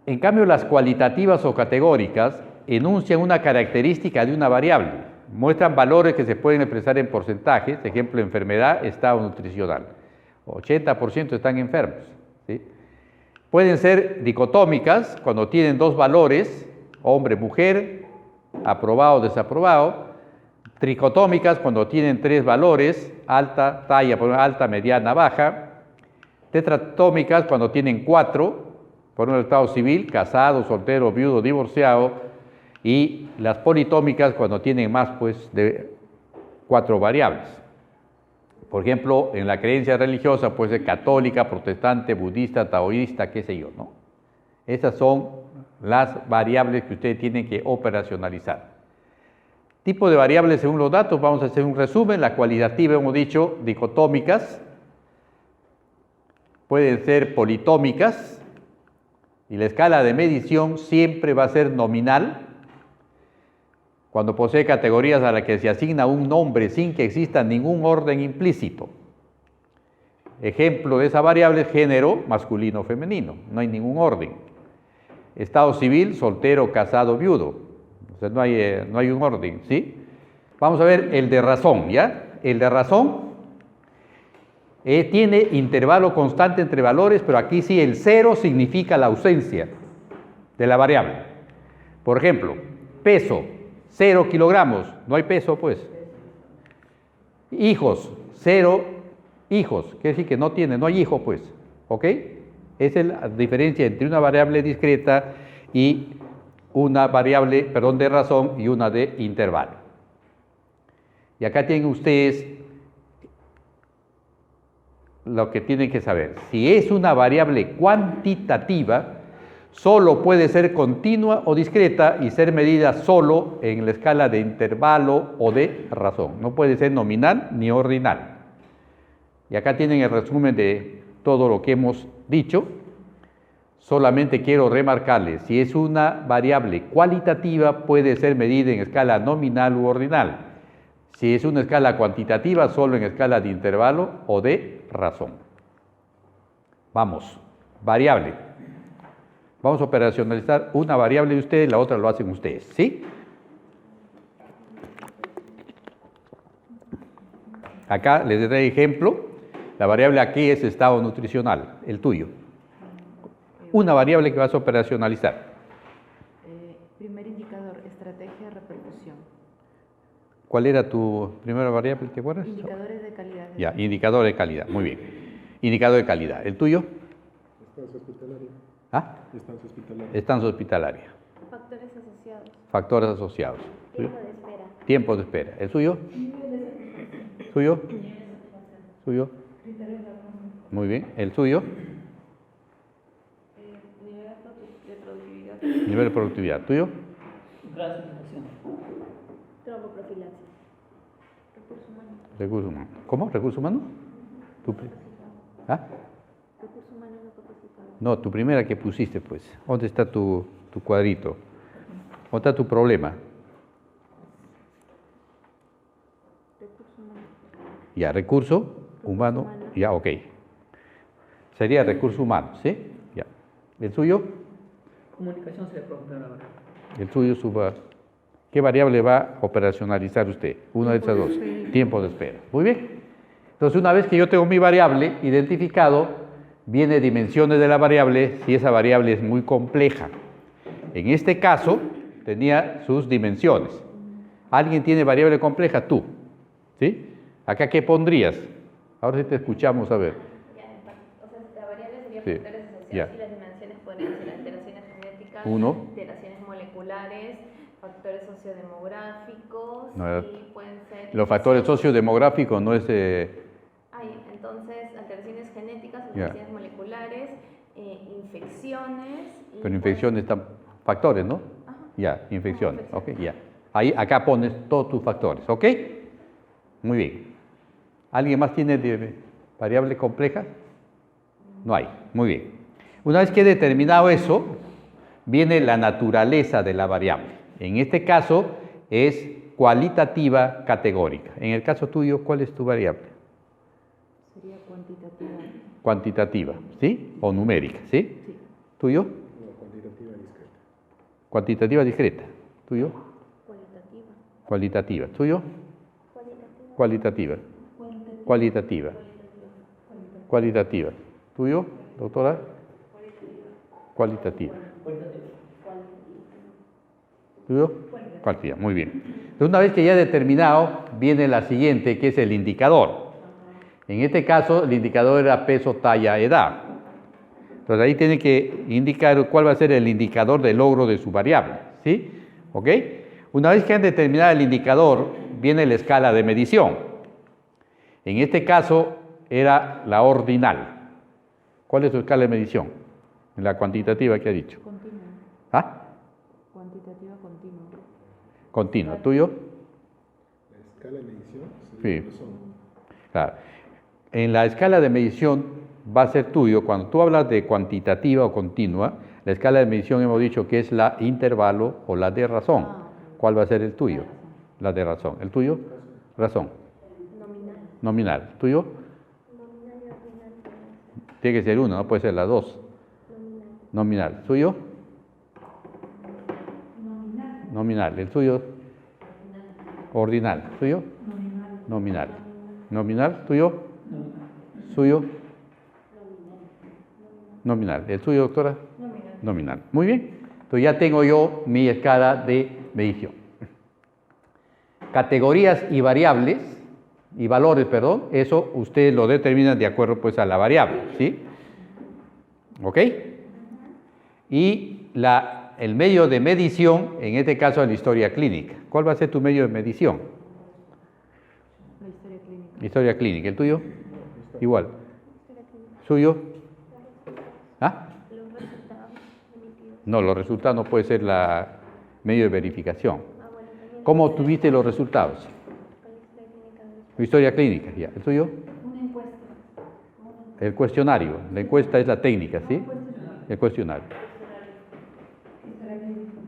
En cambio, las cualitativas o categóricas enuncian una característica de una variable, muestran valores que se pueden expresar en porcentajes, ejemplo, enfermedad, estado nutricional. 80% están enfermos. ¿Sí? Pueden ser dicotómicas cuando tienen dos valores, hombre, mujer, aprobado, desaprobado, Tricotómicas cuando tienen 3 valores, alta, talla, por ejemplo, alta, mediana, baja. Tetratómicas cuando tienen 4, por un estado civil, casado, soltero, viudo, divorciado. Y las politómicas cuando tienen más pues de 4 variables. Por ejemplo, en la creencia religiosa puede ser católica, protestante, budista, taoísta, qué sé yo, ¿no? Esas son las variables que ustedes tienen que operacionalizar. Tipo de variables según los datos, vamos a hacer un resumen. La cualitativa, hemos dicho, dicotómicas, pueden ser politómicas, y la escala de medición siempre va a ser nominal, cuando posee categorías a las que se asigna un nombre sin que exista ningún orden implícito. Ejemplo de esa variable es género, masculino o femenino, no hay ningún orden. Estado civil, soltero, casado, viudo, o sea, no hay un orden, ¿sí? Vamos a ver el de razón, ¿ya? El de razón tiene intervalo constante entre valores, pero aquí sí el 0 significa la ausencia de la variable. Por ejemplo, peso, 0 kilogramos, no hay peso pues. Hijos, 0 hijos, quiere decir que no hay hijo pues, ¿ok? Esa es la diferencia entre una variable discreta y una variable, de razón y una de intervalo. Y acá tienen ustedes lo que tienen que saber. Si es una variable cuantitativa, solo puede ser continua o discreta y ser medida solo en la escala de intervalo o de razón. No puede ser nominal ni ordinal. Y acá tienen el resumen de todo lo que hemos dicho. Solamente quiero remarcarles, si es una variable cualitativa, puede ser medida en escala nominal u ordinal. Si es una escala cuantitativa, solo en escala de intervalo o de razón. Vamos, variable. Vamos a operacionalizar una variable de ustedes, la otra lo hacen ustedes, ¿sí? Acá les doy ejemplo. La variable aquí es estado nutricional, el tuyo. Una variable que vas a operacionalizar. Primer indicador, estrategia de repercusión. ¿Cuál era tu primera variable? ¿Te acuerdas? Indicadores de calidad. Ya, indicador de calidad, muy bien. Indicador de calidad. ¿El tuyo? Estancia hospitalaria. ¿Ah? Estancia hospitalaria. Estancia hospitalaria. Factores asociados. Factores asociados. Tiempo de espera. Tiempo de espera. ¿El suyo? ¿Suyo? ¿Suyo? Muy bien. ¿El suyo? Nivel de productividad. ¿Tuyo? Clasificación. Tromboprofilaxis. Recursos humanos. ¿Cómo? ¿Recursos humanos? ¿Ah? Recursos humanos no capacitados. No, tu primera que pusiste, pues. ¿Dónde está tu cuadrito? ¿Dónde está tu problema? Recursos humanos. Ya, recurso humano. Ya, ok. Sería recursos humanos, ¿sí? Ya. ¿El suyo? Comunicación se le pregunta ahora. El suyo suba. ¿Qué variable va a operacionalizar usted? Una de esas dos. Tiempo de espera. Muy bien. Entonces, una vez que yo tengo mi variable identificado, viene dimensiones de la variable si esa variable es muy compleja. En este caso, tenía sus dimensiones. ¿Alguien tiene variable compleja? Tú. ¿Sí? ¿Acá qué pondrías? Ahora sí te escuchamos, a ver. O sea, la variable sería Sí. factores asociados Ya. y las dimensiones podrían ser alteraciones genéticas, Uno. alteraciones moleculares, factores sociodemográficos No, y pueden ser... Los factores sociodemográficos no es... entonces, alteraciones genéticas, Ya. alteraciones moleculares, infecciones... y Pero infecciones están factores, ¿no? Ajá. Ya, infecciones. Ajá, Ok, ya. Ahí, acá pones todos tus factores, ¿ok? Muy bien. ¿Alguien más tiene variables complejas? No hay. Muy bien. Una vez que he determinado eso, viene la naturaleza de la variable. En este caso es cualitativa categórica. En el caso tuyo, ¿cuál es tu variable? Sería cuantitativa. Cuantitativa, ¿sí? O numérica, ¿sí? Sí. ¿Tuyo? No, cuantitativa discreta. Cuantitativa discreta. ¿Tuyo? Cualitativa. Cualitativa. ¿Tuyo? Cualitativa. Cualitativa. Cualitativa. ¿Tuyo, doctora? Cualitativa. ¿Tuyo? Cualitativa. Muy bien. Una vez que ya he determinado, viene la siguiente, que es el indicador. En este caso, el indicador era peso, talla, edad. Entonces ahí tiene que indicar cuál va a ser el indicador de logro de su variable, ¿sí? ¿Ok? Una vez que han determinado el indicador, viene la escala de medición. En este caso, era la ordinal. ¿Cuál es su escala de medición? En la cuantitativa que ha dicho. Continua. ¿Ah? Cuantitativa continua. Continua. ¿Tuyo? La escala de medición. Sí. Son Claro. En la escala de medición va a ser tuyo, cuando tú hablas de cuantitativa o continua, la escala de medición hemos dicho que es la intervalo o la de razón. ¿Cuál va a ser el tuyo? La de razón. ¿El tuyo? Razón. Nominal. Nominal. ¿Tuyo? Nominal y ordinal. Tiene que ser uno, no puede ser las dos. Nominal. Nominal. ¿Tuyo? Nominal. ¿El tuyo? Ordinal. ¿Tuyo? Nominal. Nominal. ¿Tuyo? ¿Suyo? Nominal. ¿El suyo, doctora? Nominal. Muy bien. Entonces ya tengo yo mi escala de medición. Categorías y variables, y valores, perdón, eso ustedes lo determinan de acuerdo pues a la variable, ¿sí? ¿Ok? Y el medio de medición, en este caso es la historia clínica. ¿Cuál va a ser tu medio de medición? La historia clínica. Historia clínica. ¿El tuyo? Igual. ¿Suyo? ¿Ah? Los resultados emitidos. No, los resultados no puede ser la medio de verificación. Bueno, también ¿Cómo obtuviste los resultados? con la historia clínica de Tu historia clínica, ya. ¿El tuyo? Una encuesta. El cuestionario. La encuesta es la técnica, ¿sí? El cuestionario.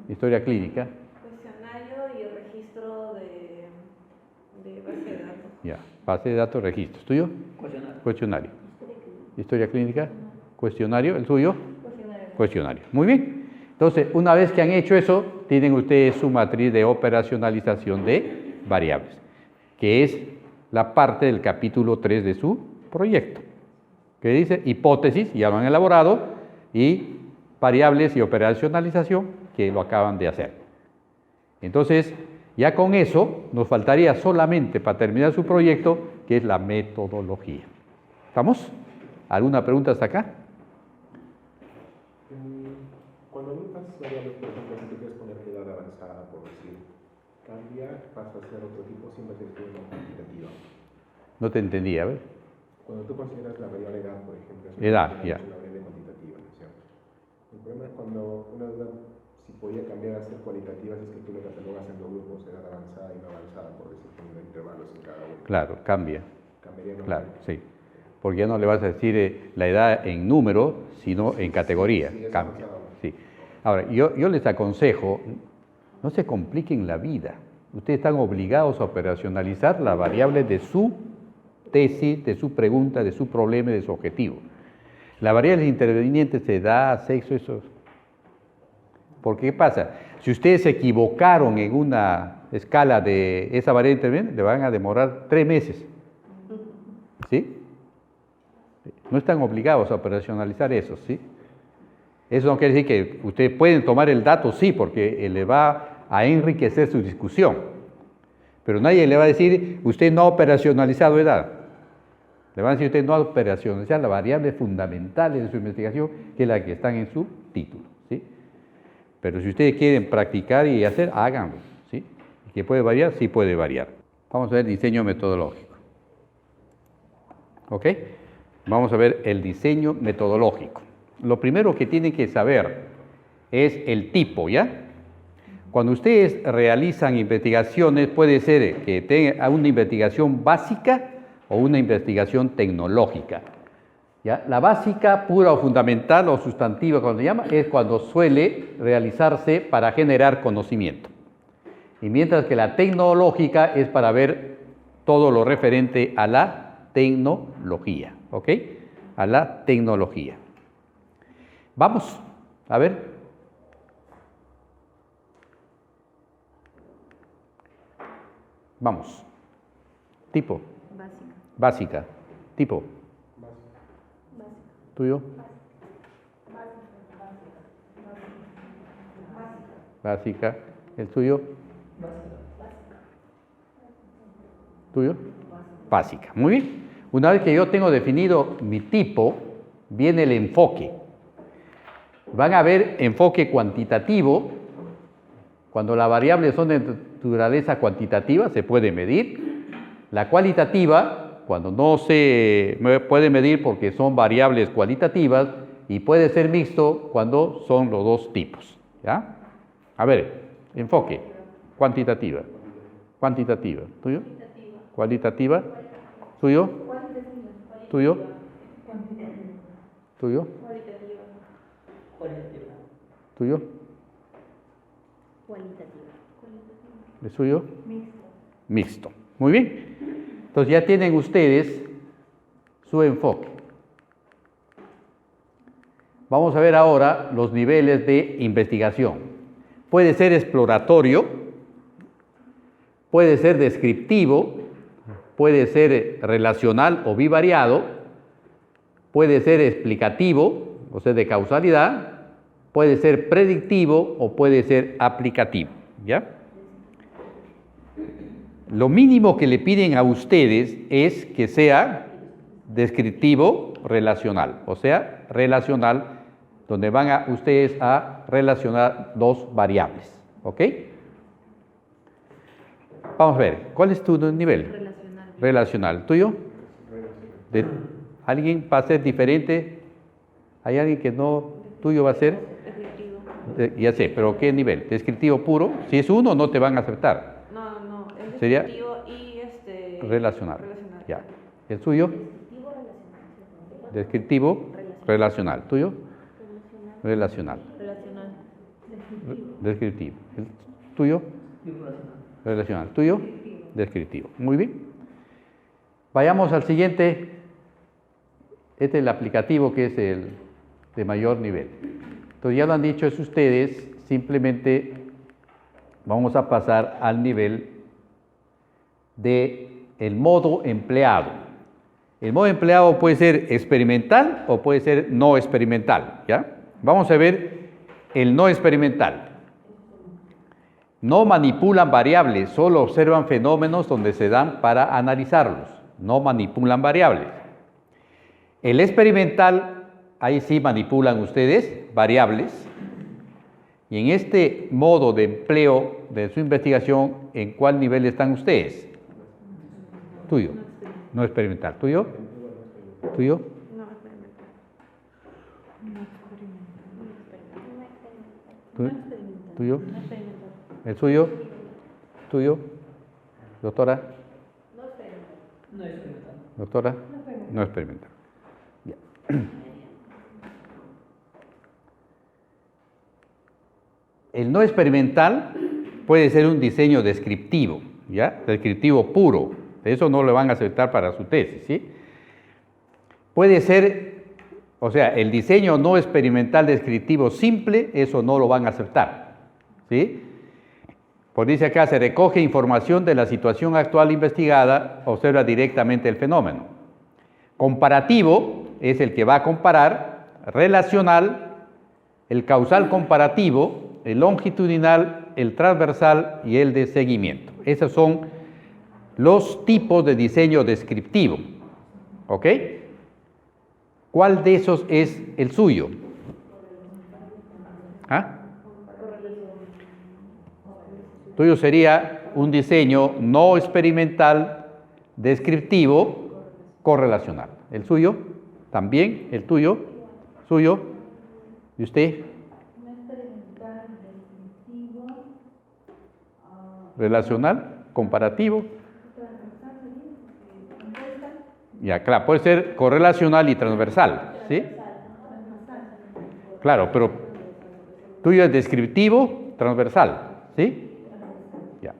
Historia clínica. Cuestionario y el registro de base de datos. Ya. Base de datos, registros. ¿Tuyo? Cuestionario. Cuestionario. Historia clínica. Cuestionario. ¿El suyo? Cuestionario. Muy bien. Entonces, una vez que han hecho eso, tienen ustedes su matriz de operacionalización de variables, que es la parte del capítulo 3 de su proyecto, que dice hipótesis, ya lo han elaborado, y variables y operacionalización, que lo acaban de hacer. Entonces, ya con eso, nos faltaría solamente para terminar su proyecto, que es la metodología. ¿Estamos? ¿Alguna pregunta hasta acá? Cuando anotas variables, por ejemplo, si tú quieres poner edad avanzada, por decir, cambia, pasa a ser otro tipo, siempre se estudia una cuantitativa. No te entendí, a ver. Cuando tú consideras la variable edad, por ejemplo, es Edad, ya. una variable cuantitativa, ¿no es cierto? El problema es cuando una edad, si podía cambiar a ser cualitativa, si es que tú le catalogas en dos grupos, edad avanzada y no avanzada, por decir, poniendo intervalos en cada uno. Claro, cambia. Cambiaría, ¿no? Claro, sí. Porque ya no le vas a decir la edad en número, sino en categoría. Sí, es Cambia. avanzado. Sí. Ahora, yo les aconsejo, no se compliquen la vida. Ustedes están obligados a operacionalizar la variable de su tesis, de su pregunta, de su problema y de su objetivo. La variable interviniente se da, sexo, eso. Porque ¿qué pasa? Si ustedes se equivocaron en una escala de esa variable interviniente, le van a demorar 3 meses. ¿Sí? No están obligados a operacionalizar eso, ¿sí? Eso no quiere decir que ustedes pueden tomar el dato, sí, porque le va a enriquecer su discusión. Pero nadie le va a decir, usted no ha operacionalizado edad. Le van a decir, usted no ha operacionalizado la variable fundamental de su investigación, que es la que está en su título, ¿sí? Pero si ustedes quieren practicar y hacer, háganlo, ¿sí? ¿Que puede variar? Sí puede variar. Vamos a ver diseño metodológico. ¿Ok? Vamos a ver el diseño metodológico. Lo primero que tienen que saber es el tipo, ¿ya? Cuando ustedes realizan investigaciones, puede ser que tengan una investigación básica o una investigación tecnológica. ¿Ya? La básica, pura o fundamental o sustantiva, cuando se llama, es cuando suele realizarse para generar conocimiento. Y mientras que la tecnológica es para ver todo lo referente a la tecnología, ¿ok? A la tecnología. Vamos, a ver. Vamos. Tipo. Básica. Básica. Tipo. ¿Tuyo? Básica. ¿El tuyo? ¿Tuyo? Básica. Muy bien. Una vez que yo tengo definido mi tipo, viene el enfoque. Van a ver enfoque cuantitativo. Cuando las variables son de naturaleza cuantitativa, se puede medir. La cualitativa, cuando no se puede medir porque son variables cualitativas, y puede ser mixto cuando son los dos tipos. ¿Ya? A ver, enfoque. Cuantitativa. Cuantitativa. ¿Tuyo? Cualitativa. ¿Tuyo? ¿Tuyo? ¿Tuyo? ¿Tuyo? ¿El suyo? Mixto. Muy bien. Entonces ya tienen ustedes su enfoque. Vamos a ver ahora los niveles de investigación. Puede ser exploratorio, puede ser descriptivo, puede ser relacional o bivariado, puede ser explicativo, o sea, de causalidad, puede ser predictivo o puede ser aplicativo. ¿Ya? Lo mínimo que le piden a ustedes es que sea descriptivo relacional, o sea, relacional, donde van ustedes a relacionar dos variables. ¿Ok? Vamos a ver, ¿cuál es tu nivel? Relacional. ¿Tuyo? ¿Alguien va a ser diferente? ¿Hay alguien que no? ¿Tuyo va a ser? Ya sé, pero ¿qué nivel? ¿Descriptivo puro? Si es uno, no te van a aceptar. No, es Sería descriptivo y relacional. Ya. ¿El suyo? Descriptivo, relacional. ¿Tuyo? Relacional. Descriptivo. ¿El tuyo? Relacional. ¿Tuyo? Descriptivo. Muy bien. Vayamos al siguiente. Este es el aplicativo, que es el de mayor nivel. Entonces ya lo han dicho ustedes, simplemente vamos a pasar al nivel de el modo empleado. El modo empleado puede ser experimental o puede ser no experimental, ¿ya? Vamos a ver el no experimental. No manipulan variables, solo observan fenómenos donde se dan para analizarlos. No manipulan variables. El experimental, ahí sí manipulan ustedes variables. Y en este modo de empleo de su investigación, ¿en cuál nivel están ustedes? Tuyo. No experimental. ¿Tuyo? ¿Tuyo? No experimental. ¿Tuyo? ¿El suyo? ¿Tuyo? ¿Doctora? No experimental. ¿Doctora? No experimental. Ya. El no experimental puede ser un diseño descriptivo, ¿ya? Descriptivo puro. Eso no lo van a aceptar para su tesis, ¿sí? Puede ser, o sea, el diseño no experimental descriptivo simple, eso no lo van a aceptar, ¿sí? Pues dice acá, se recoge información de la situación actual investigada, observa directamente el fenómeno. Comparativo es el que va a comparar, relacional, el causal comparativo, el longitudinal, el transversal y el de seguimiento. Esos son los tipos de diseño descriptivo. ¿Ok? ¿Cuál de esos es el suyo? ¿Ah? Tuyo sería un diseño no experimental, descriptivo, correlacional. ¿El suyo? También. ¿El tuyo? ¿Suyo? ¿Y usted? Relacional, comparativo. Ya, claro, puede ser correlacional y transversal, ¿sí? Claro, pero tuyo es descriptivo, transversal, ¿sí? Ya.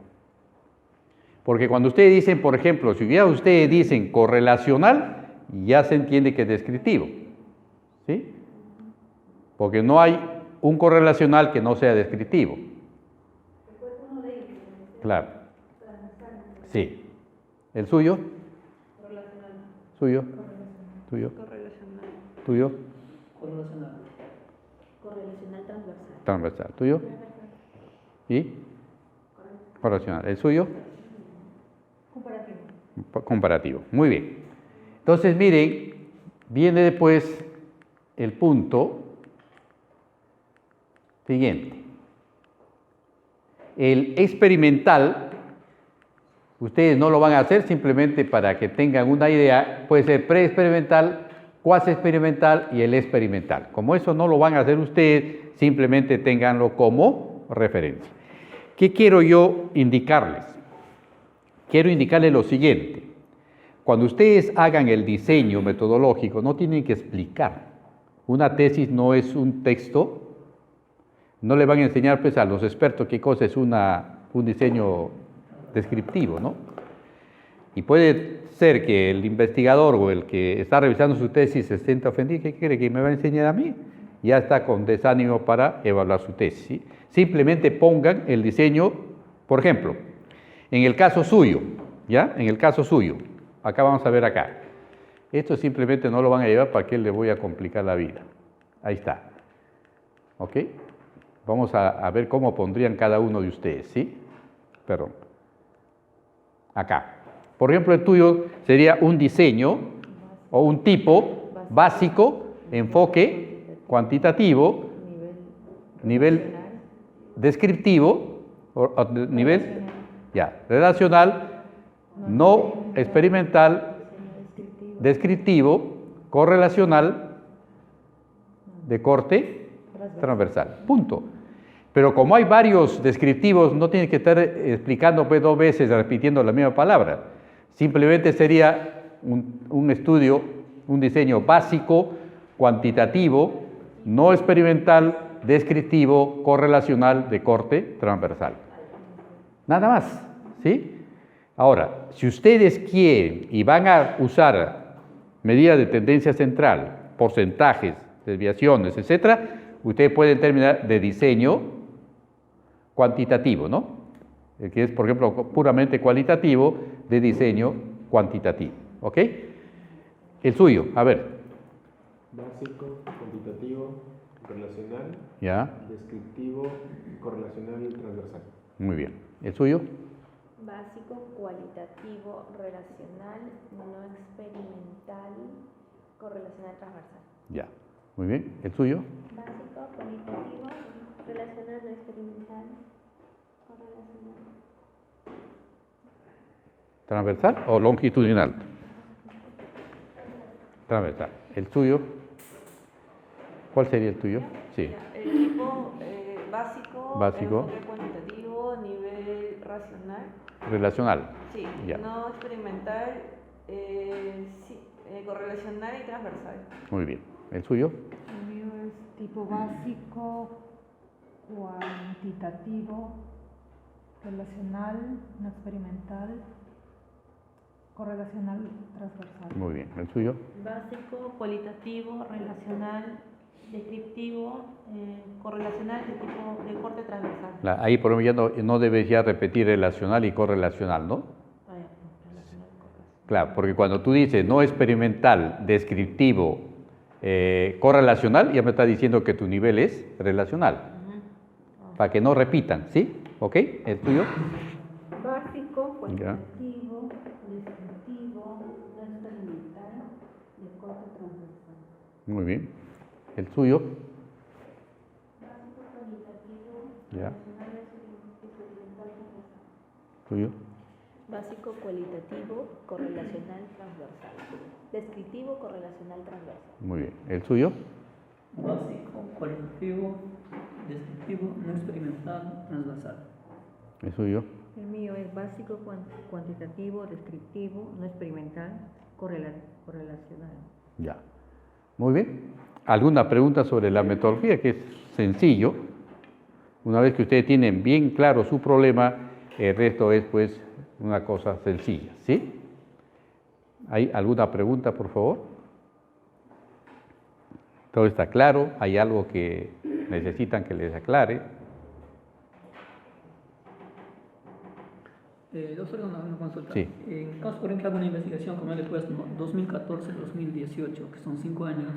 Porque cuando ustedes dicen, por ejemplo, si ya ustedes dicen correlacional, ya se entiende que es descriptivo, ¿sí? Porque no hay un correlacional que no sea descriptivo. Claro. Sí. ¿El suyo? ¿Suyo? ¿Tuyo? ¿Tuyo? Correlacional. Correlacional transversal. Transversal. ¿Tuyo? ¿Y? Correlacional. ¿El suyo? Comparativo. comparativo. Muy bien. Entonces, miren, viene después el punto siguiente. El experimental, ustedes no lo van a hacer, simplemente para que tengan una idea, puede ser preexperimental, cuasi experimental y el experimental. Como eso no lo van a hacer ustedes, simplemente ténganlo como referencia. ¿Qué quiero yo indicarles? Quiero indicarles lo siguiente. Cuando ustedes hagan el diseño metodológico, no tienen que explicar. Una tesis no es un texto. No le van a enseñar pues, a los expertos qué cosa es un diseño descriptivo, ¿no? Y puede ser que el investigador o el que está revisando su tesis se sienta ofendido. ¿Qué quiere que me va a enseñar a mí? Ya está con desánimo para evaluar su tesis, ¿sí? Simplemente pongan el diseño, por ejemplo, en el caso suyo, ¿ya? En el caso suyo, acá vamos a ver acá. Esto simplemente no lo van a llevar para que le voy a complicar la vida. Ahí está. ¿Ok? Vamos a ver cómo pondrían cada uno de ustedes, ¿sí? Perdón. Acá. Por ejemplo, el tuyo sería un diseño o un tipo básico, enfoque cuantitativo, nivel descriptivo, o nivel relacional, no experimental, descriptivo, correlacional, de corte transversal. Punto. Pero como hay varios descriptivos, no tienen que estar explicando pues, 2 veces, repitiendo la misma palabra. Simplemente sería un estudio, un diseño básico, cuantitativo, no experimental, descriptivo, correlacional, de corte transversal. Nada más, ¿sí? Ahora, si ustedes quieren y van a usar medidas de tendencia central, porcentajes, desviaciones, etcétera, ustedes pueden terminar de diseño cuantitativo, ¿no? El que es, por ejemplo, puramente cualitativo, de diseño cuantitativo, ¿ok? El suyo, a ver. Básico, cuantitativo, relacional, Ya. descriptivo, correlacional y transversal. Muy bien. ¿El suyo? Básico, cualitativo, relacional, no experimental, correlacional, transversal. Ya. Muy bien. ¿El suyo? Básico, cualitativo, relacional, no experimental, correlacional. ¿Transversal o longitudinal? Transversal. ¿El suyo? ¿Cuál sería el tuyo? Sí. El tipo básico, enfoque cuantitativo, nivel racional. Relacional. Sí, Ya. no experimental, correlacional y transversal. Muy bien. ¿El suyo? El mío es tipo básico, cuantitativo, relacional, no experimental, correlacional, transversal. Muy bien. ¿El suyo? Básico, cualitativo, relacional, descriptivo, correlacional de corte transversal. Ahí por ejemplo ya no debes ya repetir relacional y correlacional, ¿no? Relacional, correlacional. Claro, porque cuando tú dices no experimental, descriptivo, correlacional, ya me está diciendo que tu nivel es relacional. Para que no repitan, ¿sí? ¿Ok? ¿El tuyo? Básico, cuantitativo, descriptivo, no experimental, de corte transversal. Muy bien. ¿El suyo? Básico, cualitativo, Ya. relacional, experimental, transversal. ¿Tuyo? Básico, cualitativo, correlacional, transversal. Descriptivo, correlacional, transversal. Muy bien. ¿El suyo? Básico, cualitativo, descriptivo, no experimental, transversal. ¿El suyo? El mío es básico, cuantitativo, descriptivo, no experimental, correlacional. Ya. Muy bien. ¿Alguna pregunta sobre la metodología? Que es sencillo. Una vez que ustedes tienen bien claro su problema, el resto es pues una cosa sencilla, ¿sí? ¿Hay alguna pregunta, por favor? ¿Todo está claro? ¿Hay algo que necesitan que les aclare? Doctor, una consulta. Sí. En caso, por ejemplo, hago una investigación como el puesto 2014-2018, que son 5 años,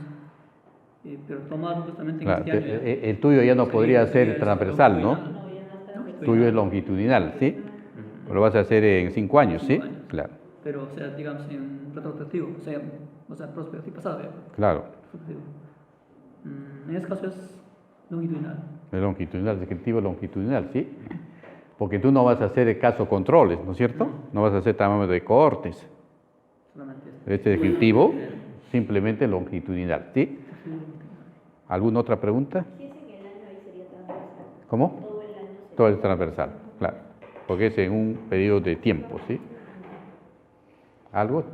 pero tomado justamente en Claro, este año. el tuyo ya no podría ser transversal, ¿no? longitudinal. El tuyo es longitudinal, ¿sí? Lo vas a hacer en 5 años, ¿sí? Claro. pero, o sea, digamos, en retrospectivo, o sea, perspectiva pasada, ¿verdad? Claro. En este caso es longitudinal. Es longitudinal, descriptivo longitudinal, ¿sí? Porque tú no vas a hacer caso controles, ¿no es cierto? No vas a hacer tamaño de cohortes. Solamente Este descriptivo, simplemente longitudinal, ¿sí? ¿Alguna otra pregunta? Si es en el año, ahí sería transversal. ¿Cómo? Todo el año sería. Todo es transversal, claro. Porque es en un periodo de tiempo, ¿sí? ¿Algo?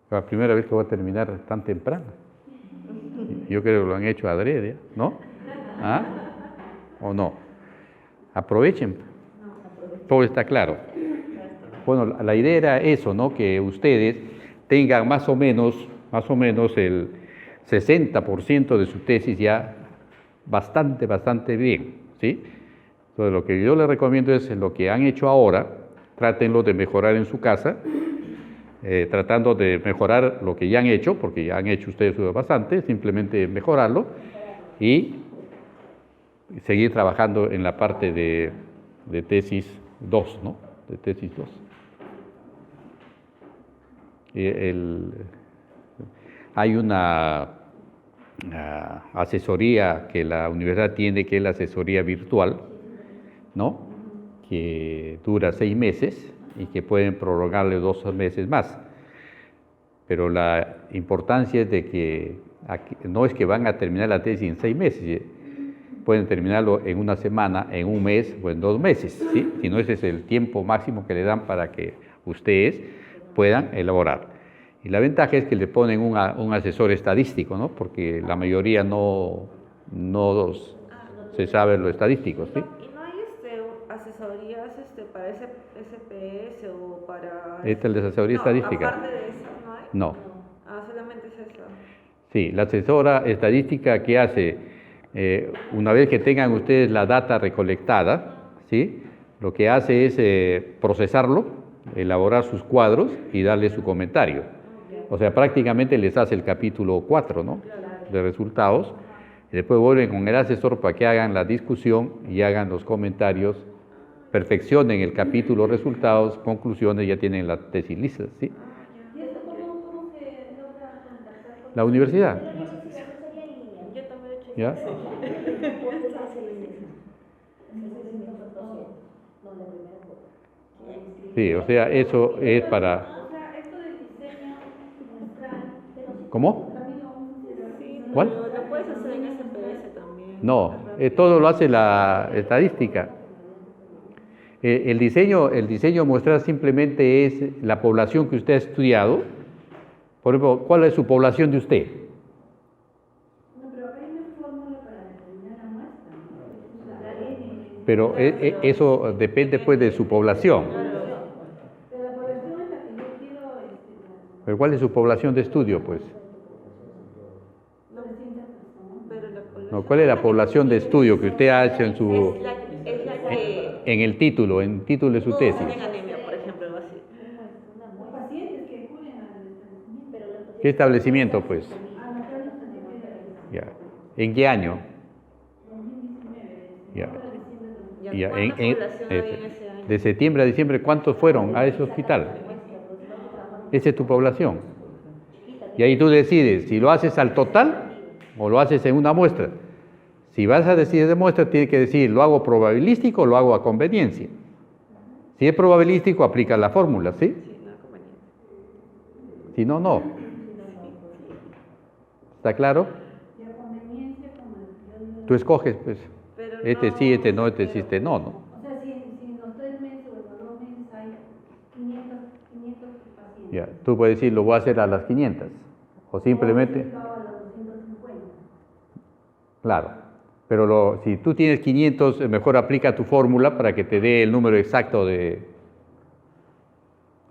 La primera vez que voy a terminar tan temprano. Yo creo que lo han hecho adrede, ¿no? ¿Ah? ¿O no? Aprovechen. Todo está claro. Bueno, la idea era eso, ¿no? Que ustedes tengan más o menos el 60% de su tesis ya bastante bien, ¿sí? Entonces, lo que yo les recomiendo es lo que han hecho ahora, trátenlo de mejorar en su casa, tratando de mejorar lo que ya han hecho, porque ya han hecho ustedes bastante, simplemente mejorarlo y seguir trabajando en la parte de tesis 2, ¿no? De tesis 2. Hay una asesoría que la universidad tiene, que es la asesoría virtual, ¿no? Que dura 6 meses y que pueden prorrogarle 2 meses más. Pero la importancia es de que no es que van a terminar la tesis en 6 meses, pueden terminarlo en una semana, en un mes o en 2 meses, ¿sí? Si no, ese es el tiempo máximo que le dan para que ustedes puedan elaborar. Y la ventaja es que le ponen un asesor estadístico, ¿no? Porque la mayoría no se sabe lo estadístico, ¿sí? ¿Y no hay asesorías para SPS o para... Esta es la asesoría estadística. Aparte de eso, ¿no hay? No. Solamente es eso. Sí, la asesora estadística que hace, una vez que tengan ustedes la data recolectada, ¿sí? Lo que hace es procesarlo, elaborar sus cuadros y darle su comentario. O sea, prácticamente les hace el capítulo 4, ¿no? De resultados. Y después vuelven con el asesor para que hagan la discusión y hagan los comentarios, perfeccionen el capítulo resultados, conclusiones, ya tienen la tesis lista, ¿sí? ¿Y esto cómo se logra contactar con La universidad. Yo también he hecho ¿Ya? Sí, o sea, eso es para... ¿Cómo? ¿Cuál? Lo puedes hacer en SPS también. No, todo lo hace la estadística. El diseño muestral simplemente es la población que usted ha estudiado. Por ejemplo, ¿cuál es su población de usted? No, pero hay una fórmula para determinar la muestra. Pero eso depende pues de su población. Pero la población es la que yo quiero... ¿Pero cuál es su población de estudio, pues? No, ¿cuál es la población de estudio que usted ha hecho en su... Es la que... en el título de su tesis? Tienen anemia, por ejemplo, algo así. Los pacientes que acuden al establecimiento. ¿Qué establecimiento, pues? Ya. ¿En qué año? 2019. Ya. Ya, ¿cuánta población había en ese año? De septiembre a diciembre, ¿cuántos fueron a ese hospital? Esa es tu población. Y ahí tú decides si lo haces al total o lo haces en una muestra. Si vas a decidir de muestra, tienes que decir, ¿lo hago probabilístico o lo hago a conveniencia? Si es probabilístico, aplica la fórmula, ¿sí? Si no, no. ¿Está claro? Tú escoges, pues, este sí, este no, este sí, este no, ¿no? O sea, si en los 3 meses o en los 2 meses hay 500 pacientes. Ya, tú puedes decir, lo voy a hacer a las 500. O simplemente... O a los 250. Claro. Pero si tú tienes 500, mejor aplica tu fórmula para que te dé el número exacto de...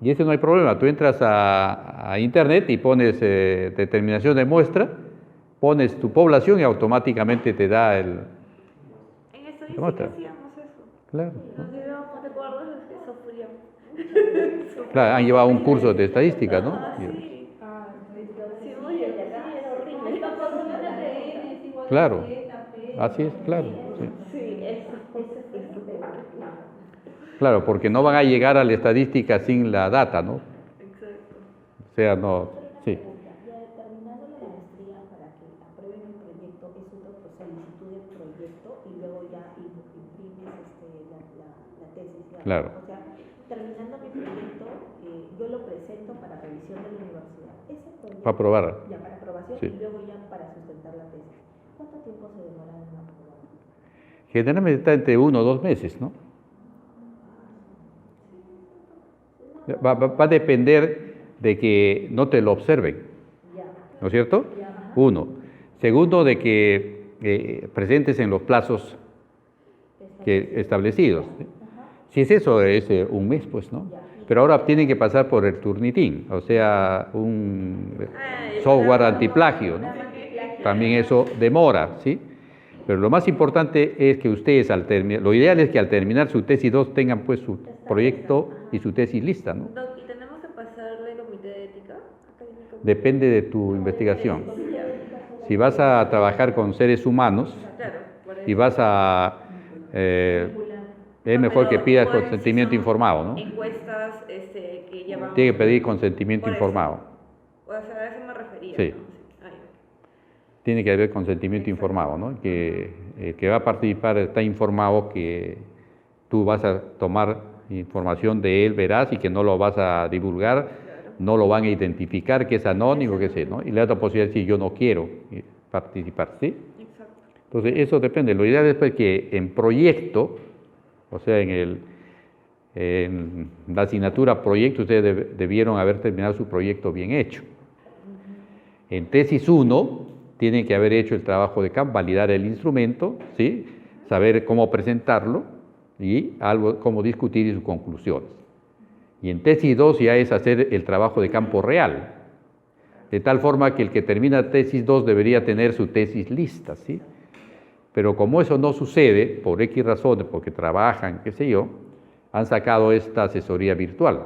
Y ese no hay problema. Tú entras a internet y pones determinación de muestra, pones tu población y automáticamente te da el... En estadística hacíamos eso. Claro. Nos llevábamos, ¿te acuerdas? Eso fue Claro, han llevado un curso de estadística, ¿no? Sí. Sí, oye, era horrible. Claro. Así es, claro. Sí. Sí, eso. Claro, porque no van a llegar a la estadística sin la data, ¿no? Exacto. O sea, no, sí. Ya determinando la maestría para que aprueben el proyecto, es una solicitud del proyecto y luego ya imprimes la tesis. Ya. Claro. O sea, terminando mi proyecto, yo lo presento para revisión de la universidad. Ese proyecto, Para aprobar. ya para aprobación Sí. y luego ya para sustentar la tesis. ¿Cuánto tiempo se demora en aprobar? Generalmente está entre 1 o 2 meses, ¿no? Va a depender de que no te lo observen, ¿no es cierto? Uno. Segundo, de que presentes en los plazos establecidos. Si es eso, es un mes, pues, ¿no? Pero ahora tienen que pasar por el Turnitin, o sea, un software antiplagio, ¿no? También eso demora, ¿sí? Pero lo más importante es que ustedes, lo ideal es que al terminar su tesis 2 tengan pues su proyecto y su tesis lista, ¿no? Doc, ¿y tenemos que pasarle el comité de ética académico? Depende de tu investigación. Si vas a trabajar con seres humanos Claro, por eso. y vas a... es mejor que pidas consentimiento informado, ¿no? Encuestas que llevan... Tiene que pedir consentimiento Por eso. informado. O sea, a eso me refería. Sí. ¿no? Ay, Tiene que haber consentimiento informado, ¿no? Que el que va a participar está informado que tú vas a tomar información de él veraz y que no lo vas a divulgar, no lo van a identificar, que es anónimo, que sé, ¿no? Y le da la posibilidad de decir, yo no quiero participar, ¿sí? Exacto. Entonces, eso depende. Lo ideal es pues, que en proyecto, o sea, en la asignatura proyecto, ustedes debieron haber terminado su proyecto bien hecho. En tesis 1, tienen que haber hecho el trabajo de campo, validar el instrumento, ¿sí? Saber cómo presentarlo y cómo discutir y sus conclusiones. Y en tesis 2 ya es hacer el trabajo de campo real, de tal forma que el que termina tesis 2 debería tener su tesis lista, ¿sí? Pero como eso no sucede, por X razones, porque trabajan, qué sé yo, han sacado esta asesoría virtual,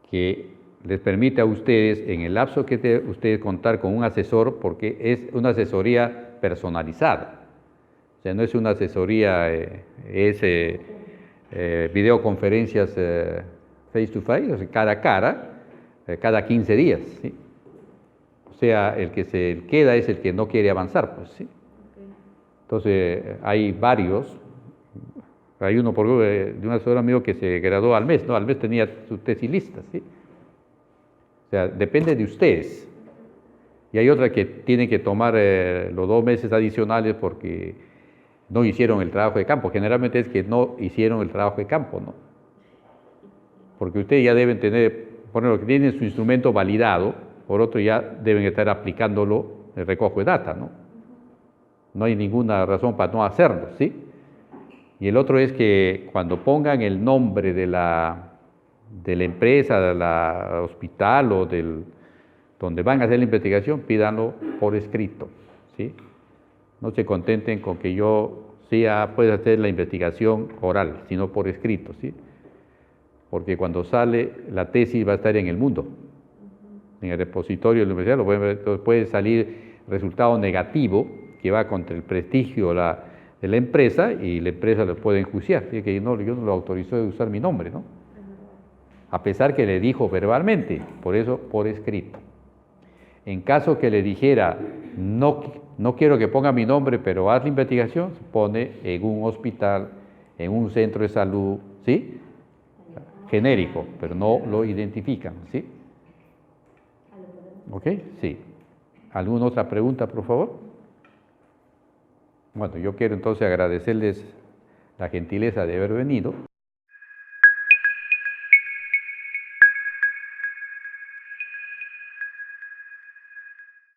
que les permite a ustedes, en el lapso que ustedes contar con un asesor, porque es una asesoría personalizada. O sea, no es una asesoría, videoconferencias face to face, o sea, cara a cara, cada 15 días, ¿sí? O sea, el que se queda es el que no quiere avanzar, pues, ¿sí? Entonces, hay varios. Hay uno, por ejemplo, de un asesor amigo que se graduó al mes, ¿no? Al mes tenía su tesis lista, ¿sí? O sea, depende de ustedes. Y hay otra que tienen que tomar los 2 meses adicionales porque no hicieron el trabajo de campo. Generalmente es que no hicieron el trabajo de campo, ¿no? Porque ustedes ya deben tener, por ejemplo, que tienen su instrumento validado, por otro ya deben estar aplicándolo el recojo de data, ¿no? No hay ninguna razón para no hacerlo, ¿sí? Y el otro es que cuando pongan el nombre de la empresa, del hospital o donde van a hacer la investigación, pídanlo por escrito, ¿sí? No se contenten con que yo pueda hacer la investigación oral, sino por escrito, ¿sí? Porque cuando sale la tesis va a estar en el mundo, en el repositorio de la universidad, entonces puede salir resultado negativo que va contra el prestigio de la empresa y la empresa lo puede enjuiciar. Así que yo no lo autorizó de usar mi nombre, ¿no? A pesar que le dijo verbalmente, por eso por escrito. En caso que le dijera, no quiero que ponga mi nombre, pero haz la investigación, se pone en un hospital, en un centro de salud, ¿sí? Genérico, pero no lo identifican, ¿sí? ¿Ok? Sí. ¿Alguna otra pregunta, por favor? Bueno, yo quiero entonces agradecerles la gentileza de haber venido.